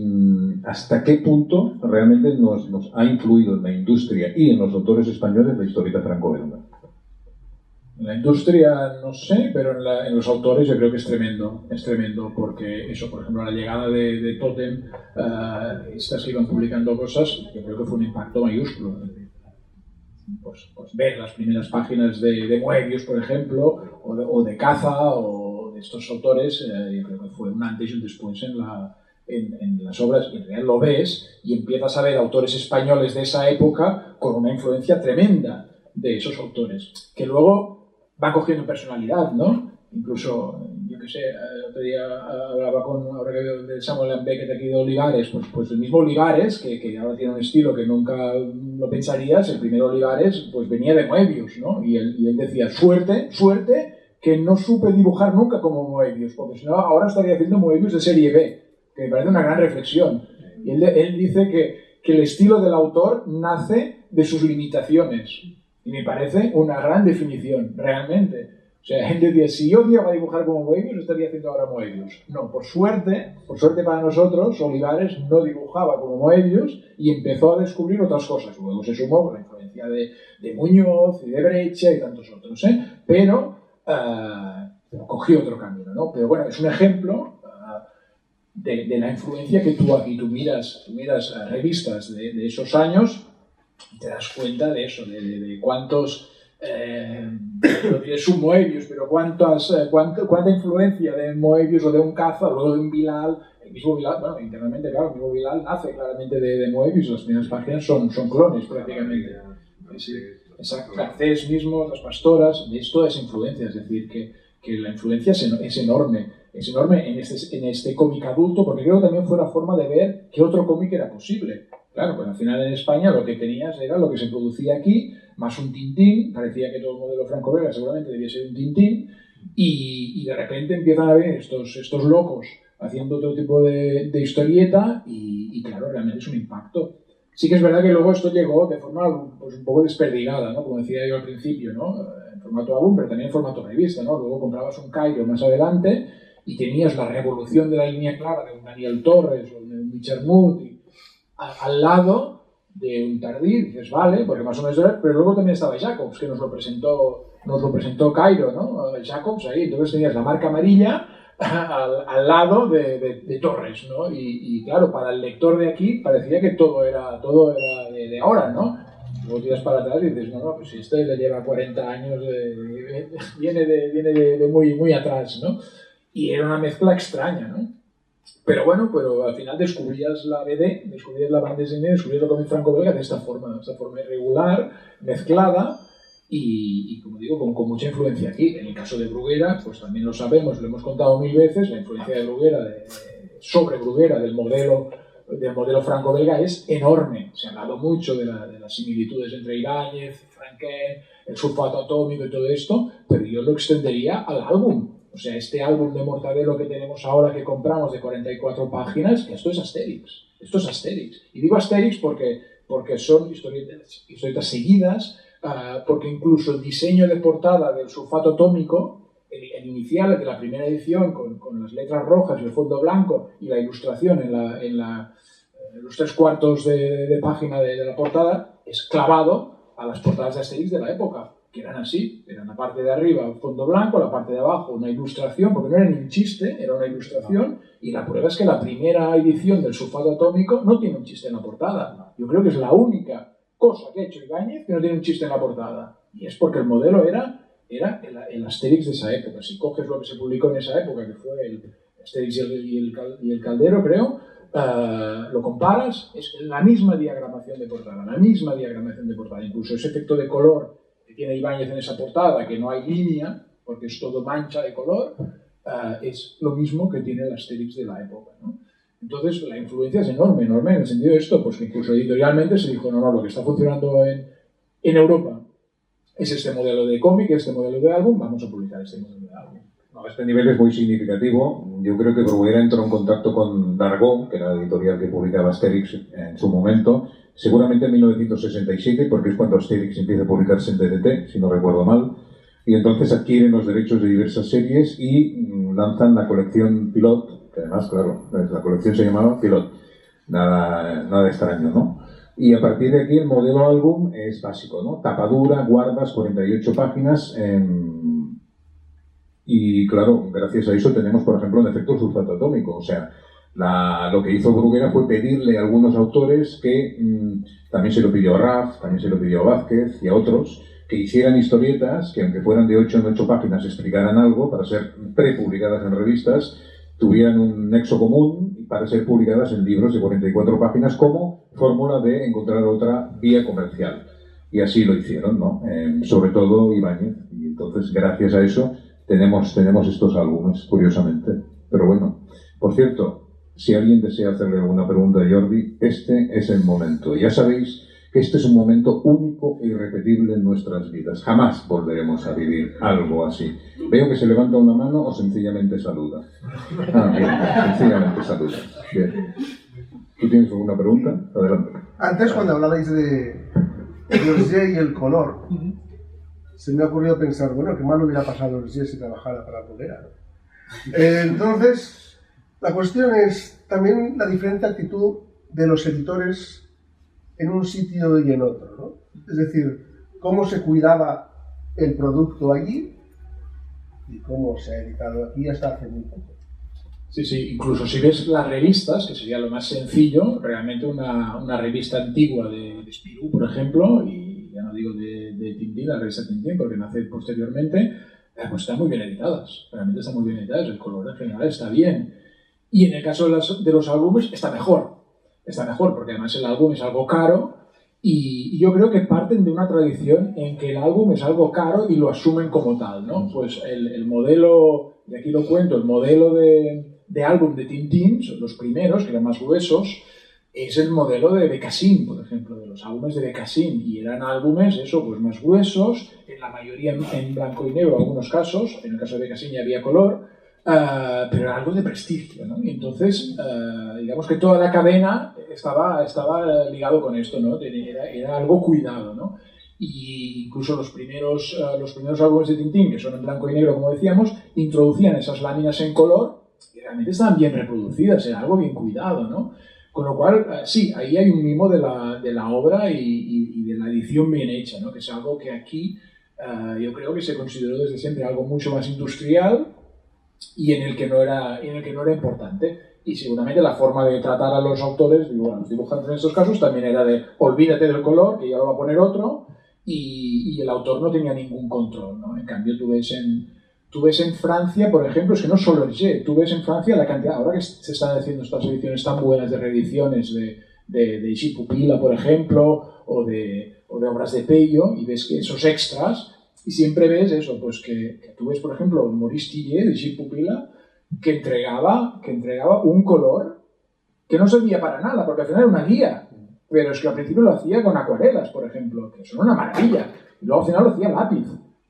¿hasta qué punto realmente nos ha influido en la industria y en los autores españoles la historieta franco-belga? En la industria no sé, pero en los autores yo creo que es tremendo, porque eso, por ejemplo, la llegada de Totem, estas que iban publicando cosas, yo creo que fue un impacto mayúsculo. Pues ver las primeras páginas de Moebius, por ejemplo, o de Caza, o de estos autores, yo creo que fue un antes y un después en las obras, y en realidad lo ves y empiezas a ver autores españoles de esa época con una influencia tremenda de esos autores, que luego va cogiendo personalidad, ¿no? Incluso, yo qué sé, el otro día hablaba ahora que veo de Samuel Beckett aquí de Olivares, pues el mismo Olivares, que ahora tiene un estilo que nunca lo pensarías, el primer Olivares, pues venía de Moebius, ¿no? Y él decía, suerte, que no supe dibujar nunca como Moebius, porque si no, ahora estaría haciendo Moebius de serie B, que me parece una gran reflexión. Y él dice que el estilo del autor nace de sus limitaciones. Y me parece una gran definición, realmente. O sea, él decía, si yo llegaba a dibujar como Moebius, estaría haciendo ahora Moebius. No, por suerte para nosotros, Olivares no dibujaba como Moebius y empezó a descubrir otras cosas. Luego se sumó con la influencia de Muñoz y de Brecha y tantos otros, ¿eh? Pero cogió otro camino, ¿no? Pero bueno, es un ejemplo de la influencia que tú miras revistas de esos años y te das cuenta de eso, de cuántos, es un Moebius, pero cuánta influencia de Moebius o de un Caza, luego de un Bilal, mismo Bilal, bueno, internamente, claro, el mismo Bilal nace claramente de Moebius, las primeras páginas son clones prácticamente. Sí, exacto. Garcés mismo, las pastoras, es toda esa influencia, es decir, que la influencia es enorme en este cómic adulto, porque creo que también fue la forma de ver que otro cómic era posible. Claro, pues al final en España lo que tenías era lo que se producía aquí, más un Tintín, parecía que todo el modelo franco-belga seguramente debía ser un Tintín, y de repente empiezan a venir estos locos haciendo otro tipo de historieta y claro, realmente es un impacto. Sí que es verdad que luego esto llegó de forma pues, un poco desperdigada, ¿no? Como decía yo al principio, ¿no? En formato álbum, pero también en formato revista, ¿no? Luego comprabas un Cairo más adelante y tenías la revolución de la línea clara de un Daniel Torres o de un Richard Muth al lado de un Tardí, dices, vale, porque más o menos era, pero luego también estaba Jacobs, que nos lo presentó Cairo, ¿no? Jacobs ahí, entonces tenías la marca amarilla al lado de Torres, ¿no? Y claro, para el lector de aquí parecía que todo era de ahora, ¿no? Luego tiras para atrás y dices, no, pues si este le lleva 40 años, viene de muy, muy atrás, ¿no? Y era una mezcla extraña, ¿no? Pero bueno, al final descubrías la BD, descubrías la bande dessinée, descubrías el cómic franco-belga de esta forma irregular, mezclada y como digo, con mucha influencia aquí. En el caso de Bruguera, pues también lo sabemos, lo hemos contado 1000 veces, la influencia de Bruguera, sobre Bruguera, del modelo franco-belga es enorme. Se ha hablado mucho de las similitudes entre Ibáñez, Franquet, el sulfato atómico y todo esto, pero yo lo extendería al álbum. O sea, este álbum de Mortadelo que tenemos ahora, que compramos de 44 páginas, esto es Asterix. Esto es Asterix. Y digo Asterix porque son historietas seguidas, porque incluso el diseño de portada del sulfato atómico, el inicial de la primera edición, con las letras rojas y el fondo blanco, y la ilustración en los 3/4 de página de la portada, es clavado a las portadas de Asterix de la época, que eran así, eran la parte de arriba un fondo blanco, la parte de abajo una ilustración, porque no era ni un chiste, era una ilustración, y la prueba es que la primera edición del sulfato atómico no tiene un chiste en la portada. Yo creo que es la única cosa que ha hecho Ibáñez que no tiene un chiste en la portada, y es porque el modelo era el Asterix de esa época. Si coges lo que se publicó en esa época, que fue el Asterix y el Caldero, creo, lo comparas, es la misma diagramación de portada, incluso ese efecto de color que tiene Ibáñez en esa portada, que no hay línea, porque es todo mancha de color, es lo mismo que tiene el Asterix de la época, ¿no? Entonces la influencia es enorme en el sentido de esto, pues que incluso editorialmente se dijo, no, lo que está funcionando en Europa es este modelo de cómic, este modelo de álbum, vamos a publicar este modelo de álbum. No, este nivel es muy significativo. Yo creo que Bruguera entró en contacto con Dargaud, que era la editorial que publicaba Asterix en su momento, seguramente en 1967, porque es cuando Asterix empieza a publicarse en TDT, si no recuerdo mal, y entonces adquieren los derechos de diversas series y lanzan la colección Pilot, que además, claro, la colección se llamaba Pilot, nada extraño, ¿no? Y a partir de aquí el modelo álbum es básico, ¿no? Tapadura, guardas, 48 páginas, y claro, gracias a eso tenemos, por ejemplo, un efecto sulfato atómico. O sea, lo que hizo Bruguera fue pedirle a algunos autores que también se lo pidió a Raff, también se lo pidió a Vázquez y a otros, que hicieran historietas que, aunque fueran de 8 en 8 páginas, explicaran algo para ser prepublicadas en revistas, tuvieran un nexo común para ser publicadas en libros de 44 páginas como fórmula de encontrar otra vía comercial. Y así lo hicieron, ¿no? Sobre todo Ibáñez. Y entonces, gracias a eso, tenemos estos álbumes, curiosamente. Pero bueno, por cierto, si alguien desea hacerle alguna pregunta a Jordi, este es el momento. Ya sabéis que este es un momento único e irrepetible en nuestras vidas. Jamás volveremos a vivir algo así. Veo que se levanta una mano o sencillamente saluda. Bien, sencillamente saluda. Bien. ¿Tú tienes alguna pregunta? Adelante. Antes, cuando hablabais de Hergé y el color, se me ha ocurrido pensar, bueno, qué mal hubiera pasado Hergé si trabajara para Bruguera, ¿no? Entonces, la cuestión es también la diferente actitud de los editores en un sitio y en otro, ¿no? Es decir, cómo se cuidaba el producto allí y cómo se ha editado aquí hasta hace muy poco. Sí, incluso si ves las revistas, que sería lo más sencillo, realmente una revista antigua de Spirou, por ejemplo, y ya no digo de Tintín, la revista Tintín, porque nace posteriormente, pues están muy bien editadas, realmente están muy bien editadas, el color en general está bien. Y en el caso de los álbumes está mejor, porque además el álbum es algo caro y yo creo que parten de una tradición en que el álbum es algo caro y lo asumen como tal, ¿no? Pues el modelo, y aquí lo cuento, el modelo de álbum de Tintín, son los primeros, que eran más gruesos, es el modelo de Bécassine, por ejemplo, de los álbumes de Bécassine, y eran álbumes, eso, pues más gruesos, en la mayoría en blanco y negro, en algunos casos, en el caso de Bécassine ya había color, pero era algo de prestigio, ¿no? Y entonces, digamos que toda la cadena estaba ligado con esto, ¿no? Era algo cuidado, ¿no? Y incluso los primeros álbumes de Tintín, que son en blanco y negro, como decíamos, introducían esas láminas en color y realmente estaban bien reproducidas, era algo bien cuidado, ¿no? Con lo cual, sí, ahí hay un mimo de la obra y de la edición bien hecha, ¿no? Que es algo que aquí yo creo que se consideró desde siempre algo mucho más industrial y en el que no era importante. Y seguramente la forma de tratar a los autores, digo, a los dibujantes en estos casos, también era de olvídate del color, que ya lo va a poner otro, y el autor no tenía ningún control, ¿no? En cambio, tú ves en Francia, por ejemplo, es que no solo Hergé, tú ves en Francia la cantidad, ahora que se están haciendo estas ediciones tan buenas de reediciones de Issy Pupila, por ejemplo, o de obras de Peyo, y ves que esos extras, y siempre ves eso, pues que tú ves, por ejemplo, Maurice Tillet de Issy Pupila, que entregaba un color que no servía para nada, porque al final era una guía, pero es que al principio lo hacía con acuarelas, por ejemplo, que son una maravilla, y luego al final lo hacía lápiz.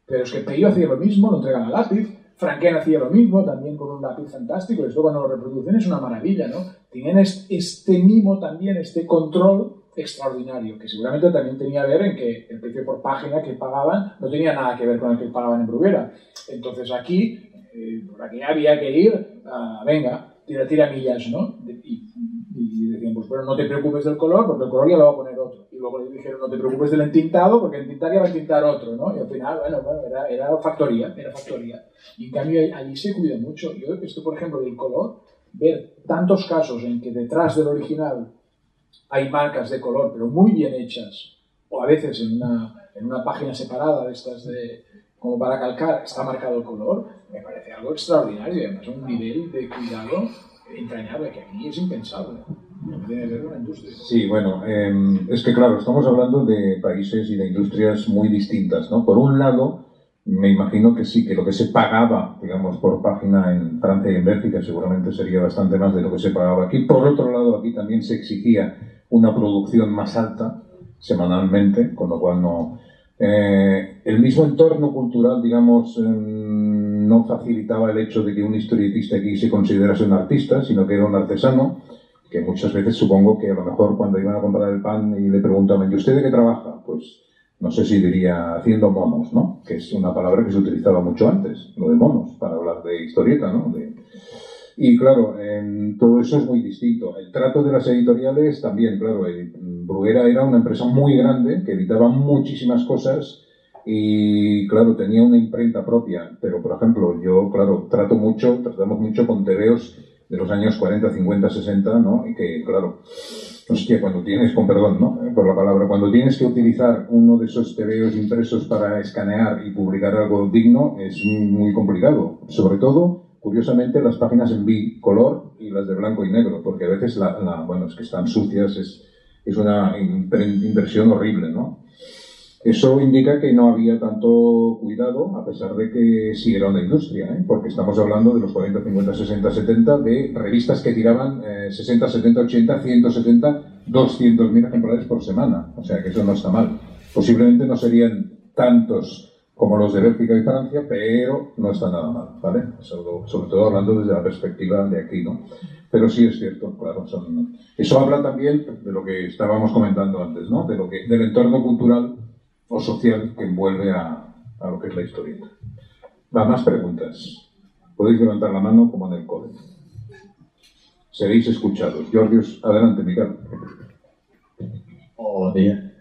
Pero es que Peyo hacía lo mismo, lo entregaba lápiz, Franquin hacía lo mismo, también con un lápiz fantástico, y esto cuando lo reproducen es una maravilla, ¿no? Tenían este mimo también, este control extraordinario, que seguramente también tenía que ver en que el precio por página que pagaban no tenía nada que ver con el que pagaban en Bruguera. Entonces aquí, por aquí había que ir, venga, tira millas, ¿no? Y decían, pues bueno, no te preocupes del color, porque el color ya lo va a poner otro. Y luego le dijeron, no te preocupes del entintado, porque el entintar ya va a entintar otro, ¿no? Y al final, bueno, era factoría. Y en cambio, allí se cuida mucho. Yo, esto, por ejemplo, del color, ver tantos casos en que detrás del original hay marcas de color, pero muy bien hechas, o a veces en una página separada de estas como para calcar, está marcado el color, me parece algo extraordinario y además un nivel de cuidado entrañable que aquí es impensable. No tiene que ver con la industria. Sí, bueno, es que claro, estamos hablando de países y de industrias muy distintas, ¿no? Por un lado, me imagino que sí, que lo que se pagaba, digamos, por página en Francia y en Bélgica seguramente sería bastante más de lo que se pagaba aquí. Por otro lado, aquí también se exigía una producción más alta semanalmente, con lo cual no... el mismo entorno cultural, digamos, no facilitaba el hecho de que un historietista aquí se considerase un artista, sino que era un artesano, que muchas veces supongo que a lo mejor cuando iban a comprar el pan y le preguntaban, ¿y usted de qué trabaja? Pues no sé si diría haciendo monos, ¿no? Que es una palabra que se utilizaba mucho antes, lo de monos, para hablar de historieta, ¿no? Y claro, todo eso es muy distinto. El trato de las editoriales también, claro. Bruguera era una empresa muy grande que editaba muchísimas cosas y, claro, tenía una imprenta propia. Pero, por ejemplo, yo, claro, tratamos mucho con tebeos de los años 40, 50, 60, ¿no? Y que, claro, hostia, cuando tienes, con perdón, ¿no? Por la palabra, cuando tienes que utilizar uno de esos tebeos impresos para escanear y publicar algo digno, es muy complicado. Sobre todo, curiosamente, las páginas en bicolor y las de blanco y negro, porque a veces bueno, es que están sucias, es una impresión horrible, ¿no? Eso indica que no había tanto cuidado, a pesar de que sí era una industria, ¿eh? Porque estamos hablando de los 40, 50, 60, 70, de revistas que tiraban 60, 70, 80, 170, 200.000 ejemplares por semana. O sea que eso no está mal. Posiblemente no serían tantos como los de Bélgica y Francia, pero no está nada mal, ¿vale? Sobre todo hablando desde la perspectiva de aquí, ¿no? Pero sí es cierto, claro. Eso habla también de lo que estábamos comentando antes, ¿no? Del entorno cultural o social que envuelve a lo que es la historieta. Va, más preguntas. Podéis levantar la mano como en el cole. Seréis escuchados. Georgios, adelante, Miquel. Bon dia.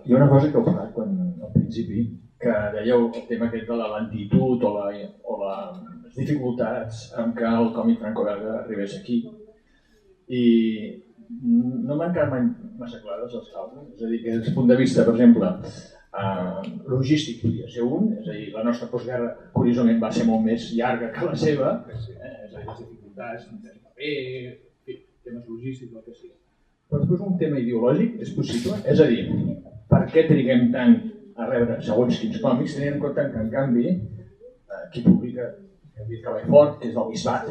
Hi ha una cosa que heu parlat al principi, que dèieu el tema aquest de la lentitud o les dificultats amb què el còmic franco-belga arribés aquí. I no m'han quedat mai massa clares les causes. És a dir, que des del punt de vista, per exemple, logístic podria ser un, és a dir, la nostra postguerra curiosament va ser molt més llarga que la seva, és a dir, les dificultats, temes logístics, el que sigui. Però després un tema ideològic és possible? És a dir, per què triguem tant a rebre segons quins còmics, tenint en compte que en canvi qui publica el Cavall Fort, que és del Bisbat,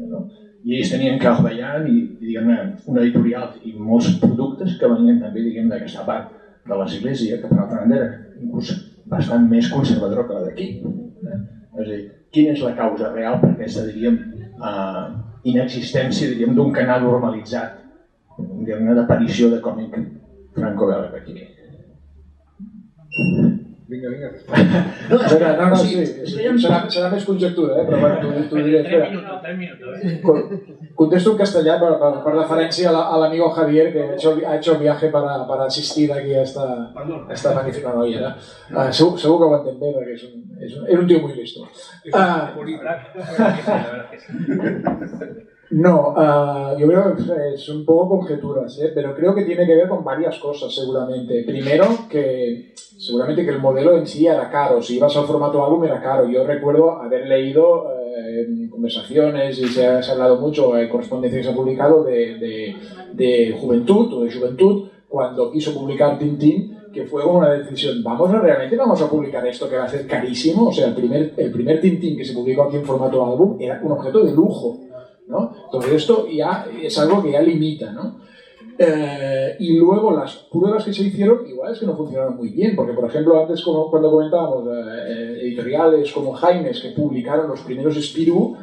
no? I ells tenien Carl Bayan i diguem-ne una editorial i molts productes que venien també d'aquesta part de l'església, que per altra banda era inclús bastant més conservadora que la d'aquí. És a dir, quina és la causa real per aquesta, diríem, inexistència, diríem, d'un canal normalitzat, d'aparició de còmic franco-belga aquí? Vinga, vinga. No, sí, serà més conjectura, però bueno, tu diries... 3 minutos. Contesto en castellà per deferència a l'amigo Javier, que ha hecho el viaje para asistir aquí a esta magnífica noia. Segur que ho entén bé, perquè és un tío muy listo. No, yo creo que son un poco conjeturas, pero creo que tiene que ver con varias cosas seguramente. Primero, que seguramente que el modelo en sí era caro. Si ibas al formato álbum era caro. Yo recuerdo haber leído conversaciones y se ha hablado mucho, correspondencia que se ha publicado de Juventud o de Juventud cuando quiso publicar Tintín, que fue una decisión, ¿realmente vamos a publicar esto que va a ser carísimo? O sea, el primer Tintín que se publicó aquí en formato álbum era un objeto de lujo, ¿no? Entonces esto ya es algo que ya limita, ¿no? Y luego las pruebas que se hicieron igual es que no funcionaron muy bien, porque por ejemplo antes cuando comentábamos editoriales como Jaimes que publicaron los primeros Spirou,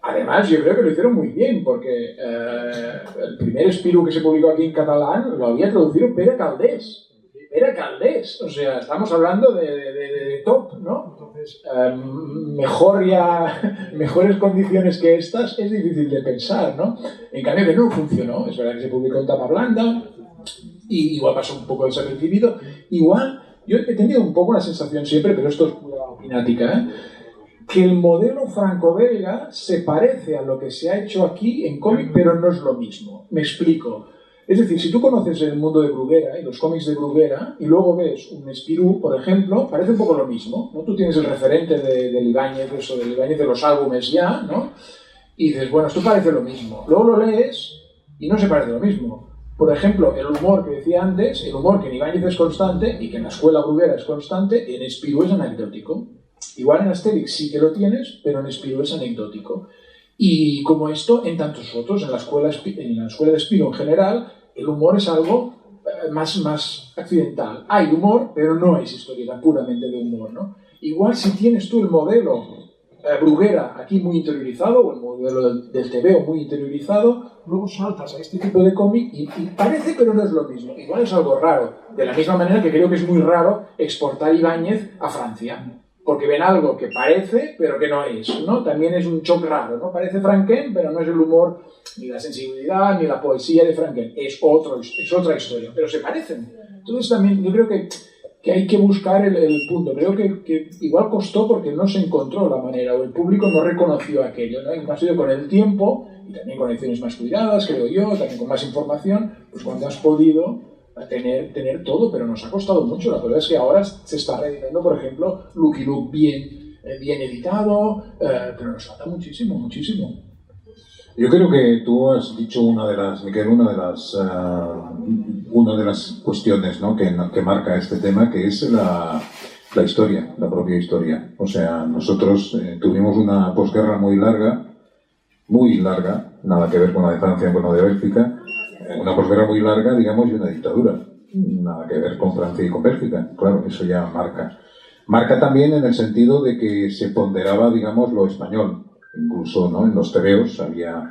además yo creo que lo hicieron muy bien, porque el primer Spirou que se publicó aquí en catalán lo había traducido Pere Caldés. Era Caldés, o sea, estamos hablando de top, ¿no? Entonces, mejores condiciones que estas es difícil de pensar, ¿no? En cambio que no funcionó, es verdad que se publicó en tapa blanda, y igual pasó un poco desapercibido. Igual, yo he tenido un poco la sensación siempre, pero esto es pura opinática, que el modelo franco-belga se parece a lo que se ha hecho aquí en cómic, pero no es lo mismo. Me explico. Es decir, si tú conoces el mundo de Bruguera y los cómics de Bruguera y luego ves un Spirou, por ejemplo, parece un poco lo mismo, ¿no? Tú tienes el referente del Ibáñez, eso, del Ibáñez de los álbumes ya, ¿no? Y dices, bueno, esto parece lo mismo. Luego lo lees y no se parece lo mismo. Por ejemplo, el humor que decía antes, el humor que en Ibáñez es constante y que en la escuela Bruguera es constante, en Spirou es anecdótico. Igual en Asterix sí que lo tienes, pero en Spirou es anecdótico. Y como esto, en tantos otros, en la escuela de Spirou en general, el humor es algo más accidental. Hay humor, pero no es historieta puramente de humor, ¿no? Igual si tienes tú el modelo Bruguera aquí muy interiorizado, o el modelo del TVO muy interiorizado, luego saltas a este tipo de cómic y parece, pero no es lo mismo. Igual es algo raro. De la misma manera que creo que es muy raro exportar Ibáñez a Francia. Porque ven algo que parece, pero que no es, ¿no? También es un shock raro, ¿no? Parece Franquin, pero no es el humor, ni la sensibilidad, ni la poesía de Franquin. Es otra historia, pero se parecen. Entonces también yo creo que hay que buscar el punto. Creo que igual costó porque no se encontró la manera, o el público no reconoció aquello, ¿no? Y más con el tiempo, y también con ediciones más cuidadas, creo yo, también con más información, pues cuando has podido tener todo, pero nos ha costado mucho. La verdad es que ahora se está reeditando, por ejemplo, Lucky Luke bien editado, pero nos falta muchísimo, muchísimo. Yo creo que tú has dicho una de las cuestiones, ¿no? que marca este tema, que es la historia, la propia historia. O sea, nosotros tuvimos una posguerra muy larga, nada que ver con la de Francia, con la de Bélgica. Una posguerra muy larga, digamos, y una dictadura. Nada que ver con Francia y con Bélgica. Claro, eso ya marca. Marca también en el sentido de que se ponderaba, digamos, lo español. Incluso, ¿no? En los tebeos había...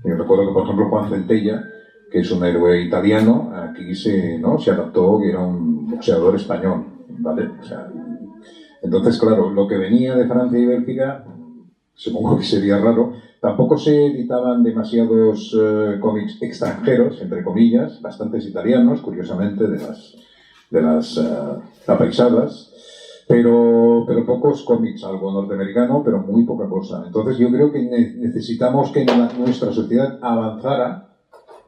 Yo recuerdo que, por ejemplo, Juan Centella, que es un héroe italiano, aquí se adaptó que era un boxeador español, ¿vale? O sea, entonces, claro, lo que venía de Francia y Bélgica, supongo que sería raro. Tampoco se editaban demasiados cómics extranjeros, entre comillas, bastantes italianos, curiosamente, de las apaisadas, pero pocos cómics, algo norteamericano, pero muy poca cosa. Entonces yo creo que necesitamos que nuestra sociedad avanzara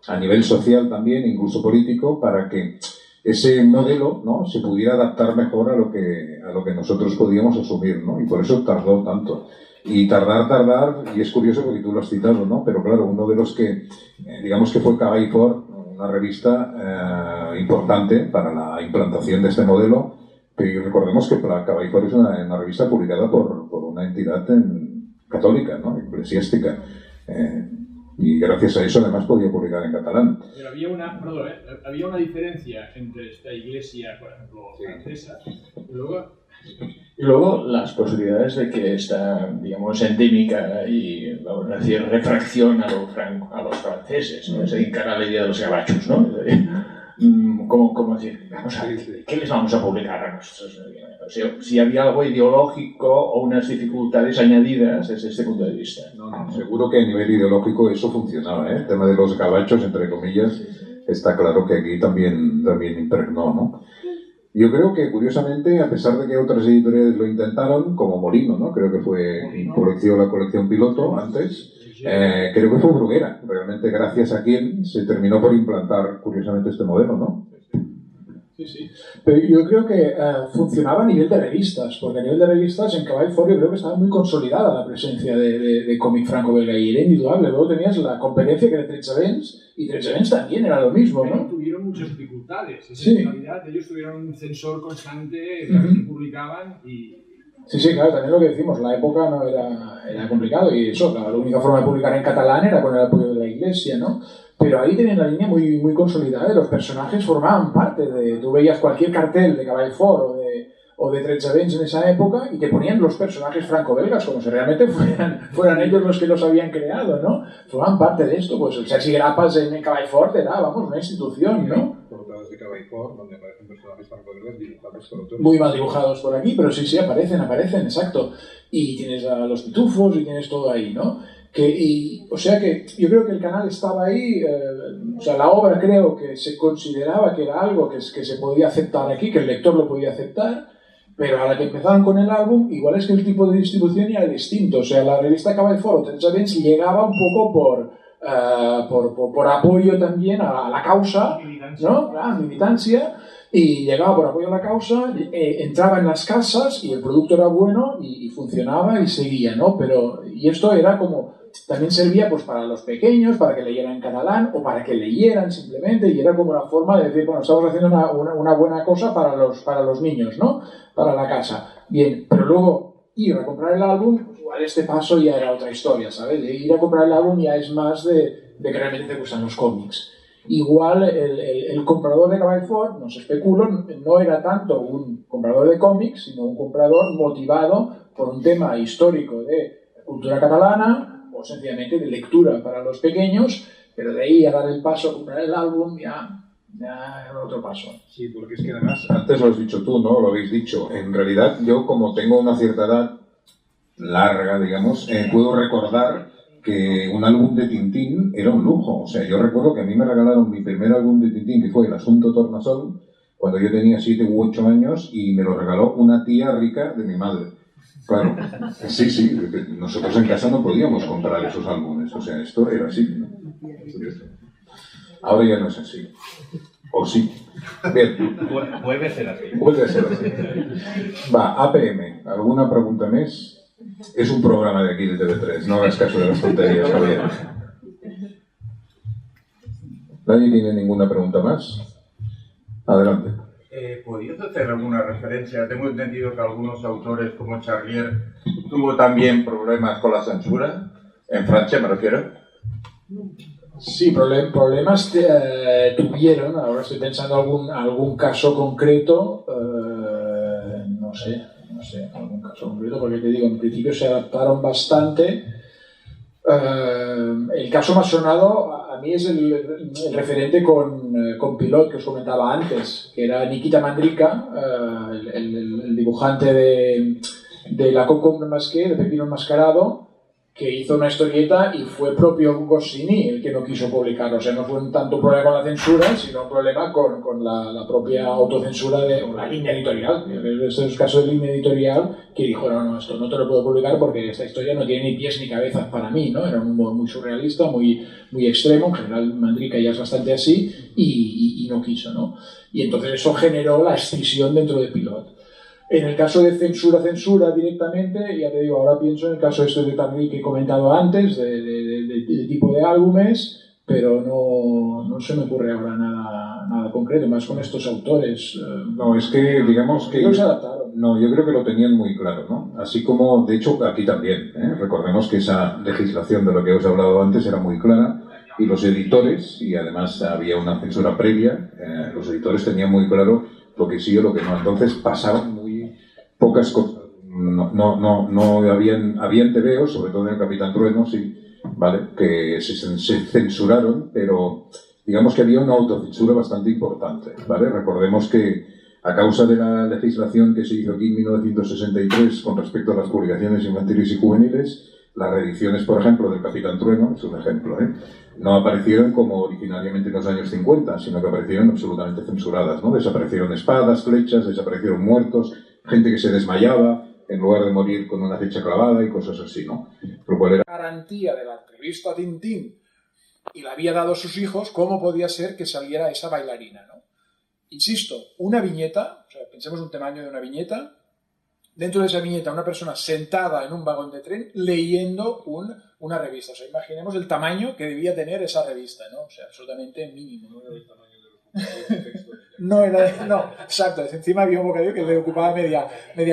a nivel social también, incluso político, para que ese modelo, ¿no? se pudiera adaptar mejor a lo que nosotros podíamos asumir, ¿no? Y por eso tardó tanto. Y tardar, y es curioso porque tú lo has citado, ¿no? Pero claro, uno de los que, digamos que fue Cavall Ford, una revista importante para la implantación de este modelo, pero recordemos que Cavall Ford es una revista publicada por una entidad católica, ¿no? Eclesiástica. Y gracias a eso además podía publicar en catalán. Pero había una diferencia entre esta iglesia, por ejemplo, francesa, y luego las posibilidades de que esta, digamos, endémica y, vamos a decir, refracción a los franceses, ¿no? Es decir, cara a la idea de los gabachos, ¿no? ¿Cómo decir? Vamos a ver, ¿qué les vamos a publicar a nosotros? O sea, si había algo ideológico o unas dificultades añadidas desde este punto de vista. No, seguro que a nivel ideológico eso funcionaba, ¿eh? El tema de los gabachos, entre comillas, está claro que aquí también impregnó, ¿no? Yo creo que, curiosamente, a pesar de que otras editoriales lo intentaron, como Molino, ¿no? Creo que fue la colección piloto antes, creo que fue Bruguera, realmente gracias a quien se terminó por implantar, curiosamente, este modelo, ¿no? Sí. Pero yo creo que funcionaba a nivel de revistas, porque a nivel de revistas en Cavall Ford yo creo que estaba muy consolidada la presencia de cómic franco-belga y era indudable. Luego tenías la competencia que era Tretxavens y Tretxavens también era lo mismo, ¿no? Tuvieron muchas dificultades. Sí. En realidad ellos tuvieron un censor constante que publicaban y... Sí, claro, también lo que decimos, la época no era complicado y eso, la única forma de publicar en catalán era con el apoyo de la Iglesia, ¿no? Pero ahí tenían la línea muy, muy consolidada y los personajes formaban parte de... Tú veías cualquier cartel de Cavall Ford o de Tretxavens en esa época y te ponían los personajes franco-belgas como si realmente fueran ellos los que los habían creado, ¿no? Formaban parte de esto, pues el Sergi Grapas en Cavall Ford era, vamos, una institución, ¿no? Portadas de Cavall Ford donde aparecen personajes franco-belgas dibujados por otros. Muy mal dibujados por aquí, pero sí, aparecen, exacto. Y tienes a los pitufos y tienes todo ahí, ¿no? O sea que yo creo que el canal estaba ahí, o sea, la obra creo que se consideraba que era algo que se podía aceptar aquí, que el lector lo podía aceptar, pero a la que empezaron con el álbum, igual es que el tipo de distribución era distinto. O sea, la revista Cavall Ford Tretxavens llegaba un poco por apoyo también a la causa, ¿no? Militancia, y llegaba por apoyo a la causa, entraba en las casas y el producto era bueno y funcionaba y seguía, ¿no? Y esto era como... También servía pues para los pequeños, para que leyeran en catalán o para que leyeran simplemente y era como una forma de decir, bueno, estamos haciendo una buena cosa para los niños, ¿no? Para la casa. Bien, pero luego ir a comprar el álbum, pues igual este paso ya era otra historia, ¿sabes? De ir a comprar el álbum ya es más de que realmente te gustan los cómics. Igual el comprador de Cavall Ford, no se especulo, no era tanto un comprador de cómics, sino un comprador motivado por un tema histórico de cultura catalana, o sencillamente de lectura para los pequeños, pero de ahí a dar el paso a comprar el álbum ya era otro paso. Sí, porque es que además, antes lo has dicho tú, ¿no? Lo habéis dicho. En realidad, yo como tengo una cierta edad larga, digamos, puedo recordar que un álbum de Tintín era un lujo. O sea, yo recuerdo que a mí me regalaron mi primer álbum de Tintín, que fue El Asunto Tornasol, cuando yo tenía 7 u 8 años, y me lo regaló una tía rica de mi madre. Claro, sí, nosotros en casa no podíamos comprar esos álbumes, o sea, esto era así, ¿no? Ahora ya no es así, o sí. Bien. Vuelve a ser así. Vuelve a ser así. Va, APM, ¿alguna pregunta más? Es un programa de aquí de TV3, no hagas caso de las tonterías, Javier. ¿Nadie tiene ninguna pregunta más? Adelante. ¿Podrías hacer alguna referencia? Tengo entendido que algunos autores como Charlier tuvo también problemas con la censura, en Francia me refiero. Sí, problemas tuvieron, ahora estoy pensando algún caso concreto, no sé, algún caso concreto, porque te digo, en principio se adaptaron bastante. El caso más sonado a mí es el referente con Pilot que os comentaba antes, que era Nikita Mandrika, el dibujante de La Concombre Masqué, de Pepino Enmascarado, que hizo una historieta y fue propio Goscinny el que no quiso publicarlo. O sea, no fue tanto un problema con la censura, sino un problema con la propia autocensura o la línea editorial. Este es el caso de línea editorial que dijo, no, esto no te lo puedo publicar porque esta historia no tiene ni pies ni cabezas para mí, ¿no? Era un humor muy surrealista, muy extremo. En general, Mandrika ya es bastante así y no quiso, ¿no? Y entonces eso generó la escisión dentro de Pilot. En el caso de censura directamente, ya te digo, ahora pienso en el caso este de Tardi que he comentado antes, de tipo de álbumes, pero no se me ocurre ahora nada concreto, más con estos autores. No, es que digamos que... Ellos se adaptaron. No, yo creo que lo tenían muy claro, ¿no? Así como, de hecho, aquí también, ¿eh? Recordemos que esa legislación de lo que os he hablado antes era muy clara y los editores, y además había una censura previa, los editores tenían muy claro lo que sí o lo que no. Entonces pasaban muy pocas cosas. No habían tebeos, sobre todo en el Capitán Trueno, sí, ¿vale? Que se censuraron, pero digamos que había una autocensura bastante importante, ¿vale? Recordemos que a causa de la legislación que se hizo aquí en 1963 con respecto a las publicaciones infantiles y juveniles, las reediciones, por ejemplo, del Capitán Trueno, es un ejemplo, no aparecieron como originariamente en los años 50, sino que aparecieron absolutamente censuradas, ¿no? Desaparecieron espadas, flechas, desaparecieron muertos, gente que se desmayaba en lugar de morir con una flecha clavada y cosas así, ¿no? Lo cual era Garantía de la revista Tintín y la había dado a sus hijos, ¿cómo podía ser que saliera esa bailarina, ¿no? Insisto, una viñeta, o sea, pensemos un tamaño de una viñeta, dentro de esa viñeta una persona sentada en un vagón de tren leyendo una revista. O sea, imaginemos el tamaño que debía tener esa revista, ¿no? O sea, absolutamente mínimo. No era el tamaño de los textos. No, exacto. Encima había un bocadillo que le ocupaba media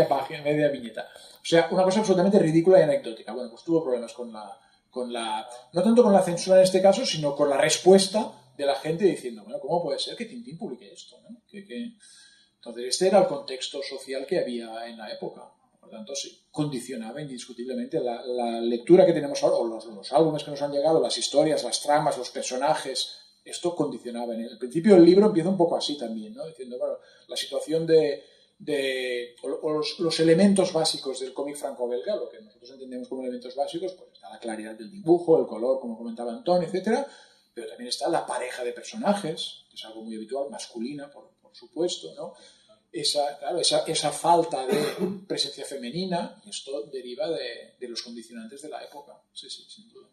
página, media viñeta. O sea, una cosa absolutamente ridícula y anecdótica. Bueno, pues tuvo problemas con la no tanto con la censura en este caso, sino con la respuesta de la gente diciendo, bueno, ¿cómo puede ser que Tintín publique esto, ¿no? Entonces, este era el contexto social que había en la época. Por lo tanto, sí, condicionaba indiscutiblemente la lectura que tenemos ahora, o los álbumes que nos han llegado, las historias, las tramas, los personajes. Esto condicionaba. En el principio del libro empieza un poco así también, ¿no? Diciendo, bueno, la situación los elementos básicos del cómic franco-belga, lo que nosotros entendemos como elementos básicos, pues está la claridad del dibujo, el color, como comentaba Antonio, etcétera, pero también está la pareja de personajes, que es algo muy habitual, masculina, por supuesto, ¿no? Esa falta de presencia femenina, y esto deriva de los condicionantes de la época. Sí, sin duda.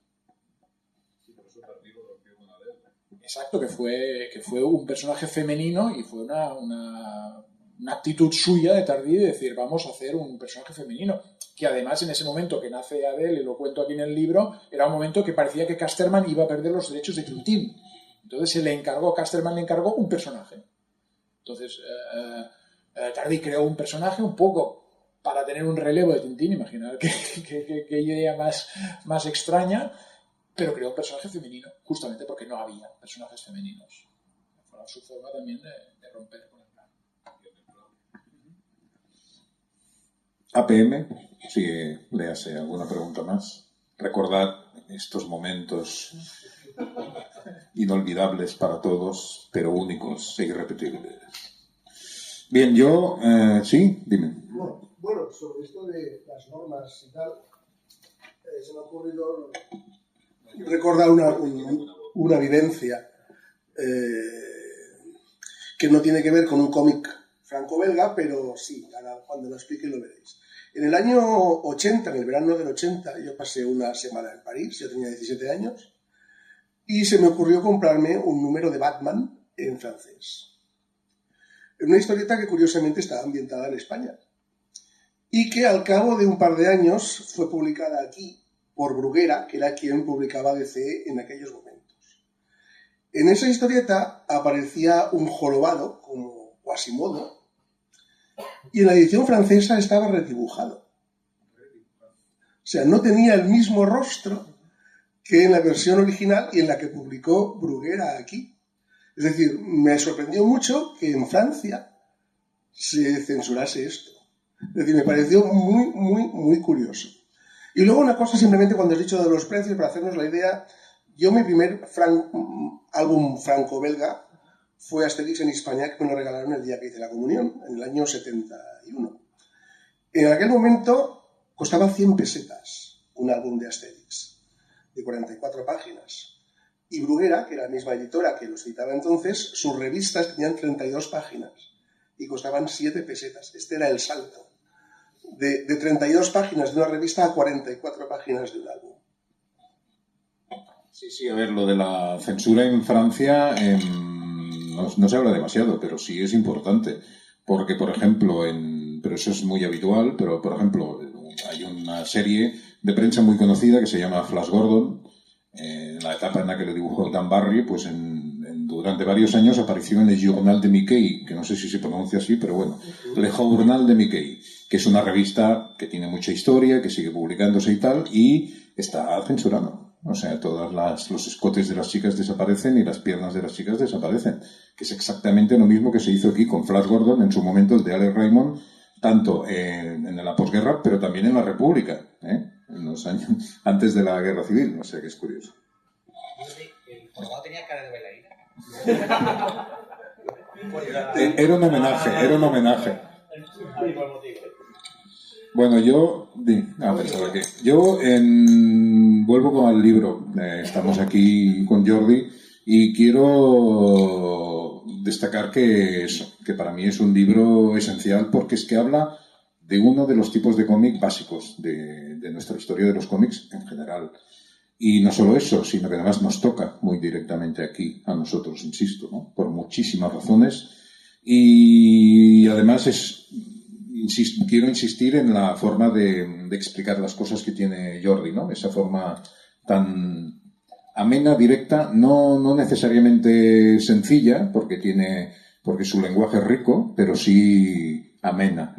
Sí, por eso Tardi lo rompió con Adele. Exacto, que fue un personaje femenino y fue una actitud suya de Tardi de decir, vamos a hacer un personaje femenino. Que además en ese momento que nace Adele, y lo cuento aquí en el libro, era un momento que parecía que Casterman iba a perder los derechos de Tintín. Entonces Casterman le encargó un personaje. Entonces Tardi creó un personaje un poco para tener un relevo de Tintín, imaginar qué idea más extraña, pero creó un personaje femenino, justamente porque no había personajes femeninos. Fue su forma también de romper con el plan. APM, si léase alguna pregunta más. Recordad estos momentos inolvidables para todos, pero únicos e irrepetibles. Bien, yo... sí, dime. Bueno, sobre esto de las normas y tal, se me ha ocurrido recordar una vivencia que no tiene que ver con un cómic franco-belga, pero sí, ahora cuando lo explique lo veréis. En el año 80, en el verano del 80, yo pasé una semana en París, yo tenía 17 años, y se me ocurrió comprarme un número de Batman en francés. Una historieta que curiosamente estaba ambientada en España y que al cabo de un par de años fue publicada aquí por Bruguera, que era quien publicaba DC en aquellos momentos. En esa historieta aparecía un jorobado como Quasimodo y en la edición francesa estaba redibujado. O sea, no tenía el mismo rostro que en la versión original y en la que publicó Bruguera aquí. Es decir, me sorprendió mucho que en Francia se censurase esto. Es decir, me pareció muy curioso. Y luego una cosa, simplemente cuando has dicho de los precios, para hacernos la idea, yo mi primer álbum franco-belga fue Asterix en España, que me lo regalaron el día que hice la comunión, en el año 71. En aquel momento costaba 100 pesetas un álbum de Asterix, de 44 páginas. Y Bruguera, que era la misma editora que los editaba entonces, sus revistas tenían 32 páginas y costaban 7 pesetas. Este era el salto. De 32 páginas de una revista a 44 páginas de un álbum. Sí, a ver, lo de la censura en Francia no se habla demasiado, pero sí es importante. Porque, por ejemplo, en pero eso es muy habitual. Pero, por ejemplo, hay una serie de prensa muy conocida que se llama Flash Gordon. En la etapa en la que lo dibujó Dan Barry, pues durante varios años apareció en el Journal de Mickey, que no sé si se pronuncia así, pero bueno, Le Journal de Mickey, que es una revista que tiene mucha historia, que sigue publicándose y tal, y está censurado. O sea, los escotes de las chicas desaparecen y las piernas de las chicas desaparecen, que es exactamente lo mismo que se hizo aquí con Flash Gordon en su momento, el de Alex Raymond, tanto en la posguerra, pero también en la República, en los años antes de la Guerra Civil. O sea, que es curioso. El jorobado tenía cara de bailarina. Era un homenaje. Bueno, yo vuelvo con el libro. Estamos aquí con Jordi y quiero destacar que para mí es un libro esencial, porque es que habla de uno de los tipos de cómic básicos de nuestra historia de los cómics en general. Y no solo eso, sino que además nos toca muy directamente aquí a nosotros, insisto, ¿no? Por muchísimas razones. Y además quiero insistir en la forma de explicar las cosas que tiene Jordi, ¿no? Esa forma tan amena, directa, no necesariamente sencilla, porque su lenguaje es rico, pero sí amena.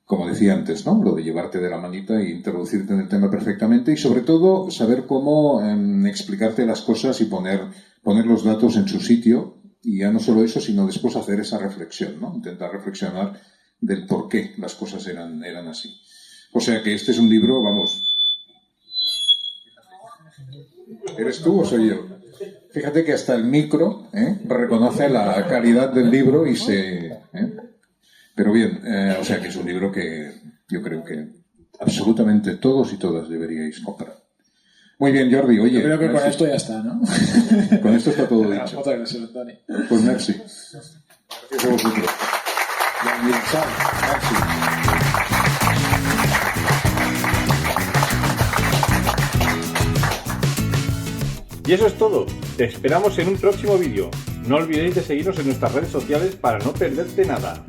Como decía antes, ¿no? Lo de llevarte de la manita e introducirte en el tema perfectamente, y sobre todo saber cómo explicarte las cosas y poner los datos en su sitio, y ya no solo eso, sino después hacer esa reflexión, ¿no? Intentar reflexionar del por qué las cosas eran así. O sea que este es un libro, vamos... ¿Eres tú o soy yo? Fíjate que hasta el micro reconoce la calidad del libro y se... Pero bien, o sea que es un libro que yo creo que absolutamente todos y todas deberíais comprar. Muy bien, Jordi, oye... Yo creo que con esto ya está, ¿no? Con esto está todo dicho. Muchas gracias, Antoni. Pues merci. Gracias a vosotros. Merci. Y eso es todo. Te esperamos en un próximo vídeo. No olvidéis de seguirnos en nuestras redes sociales para no perderte nada.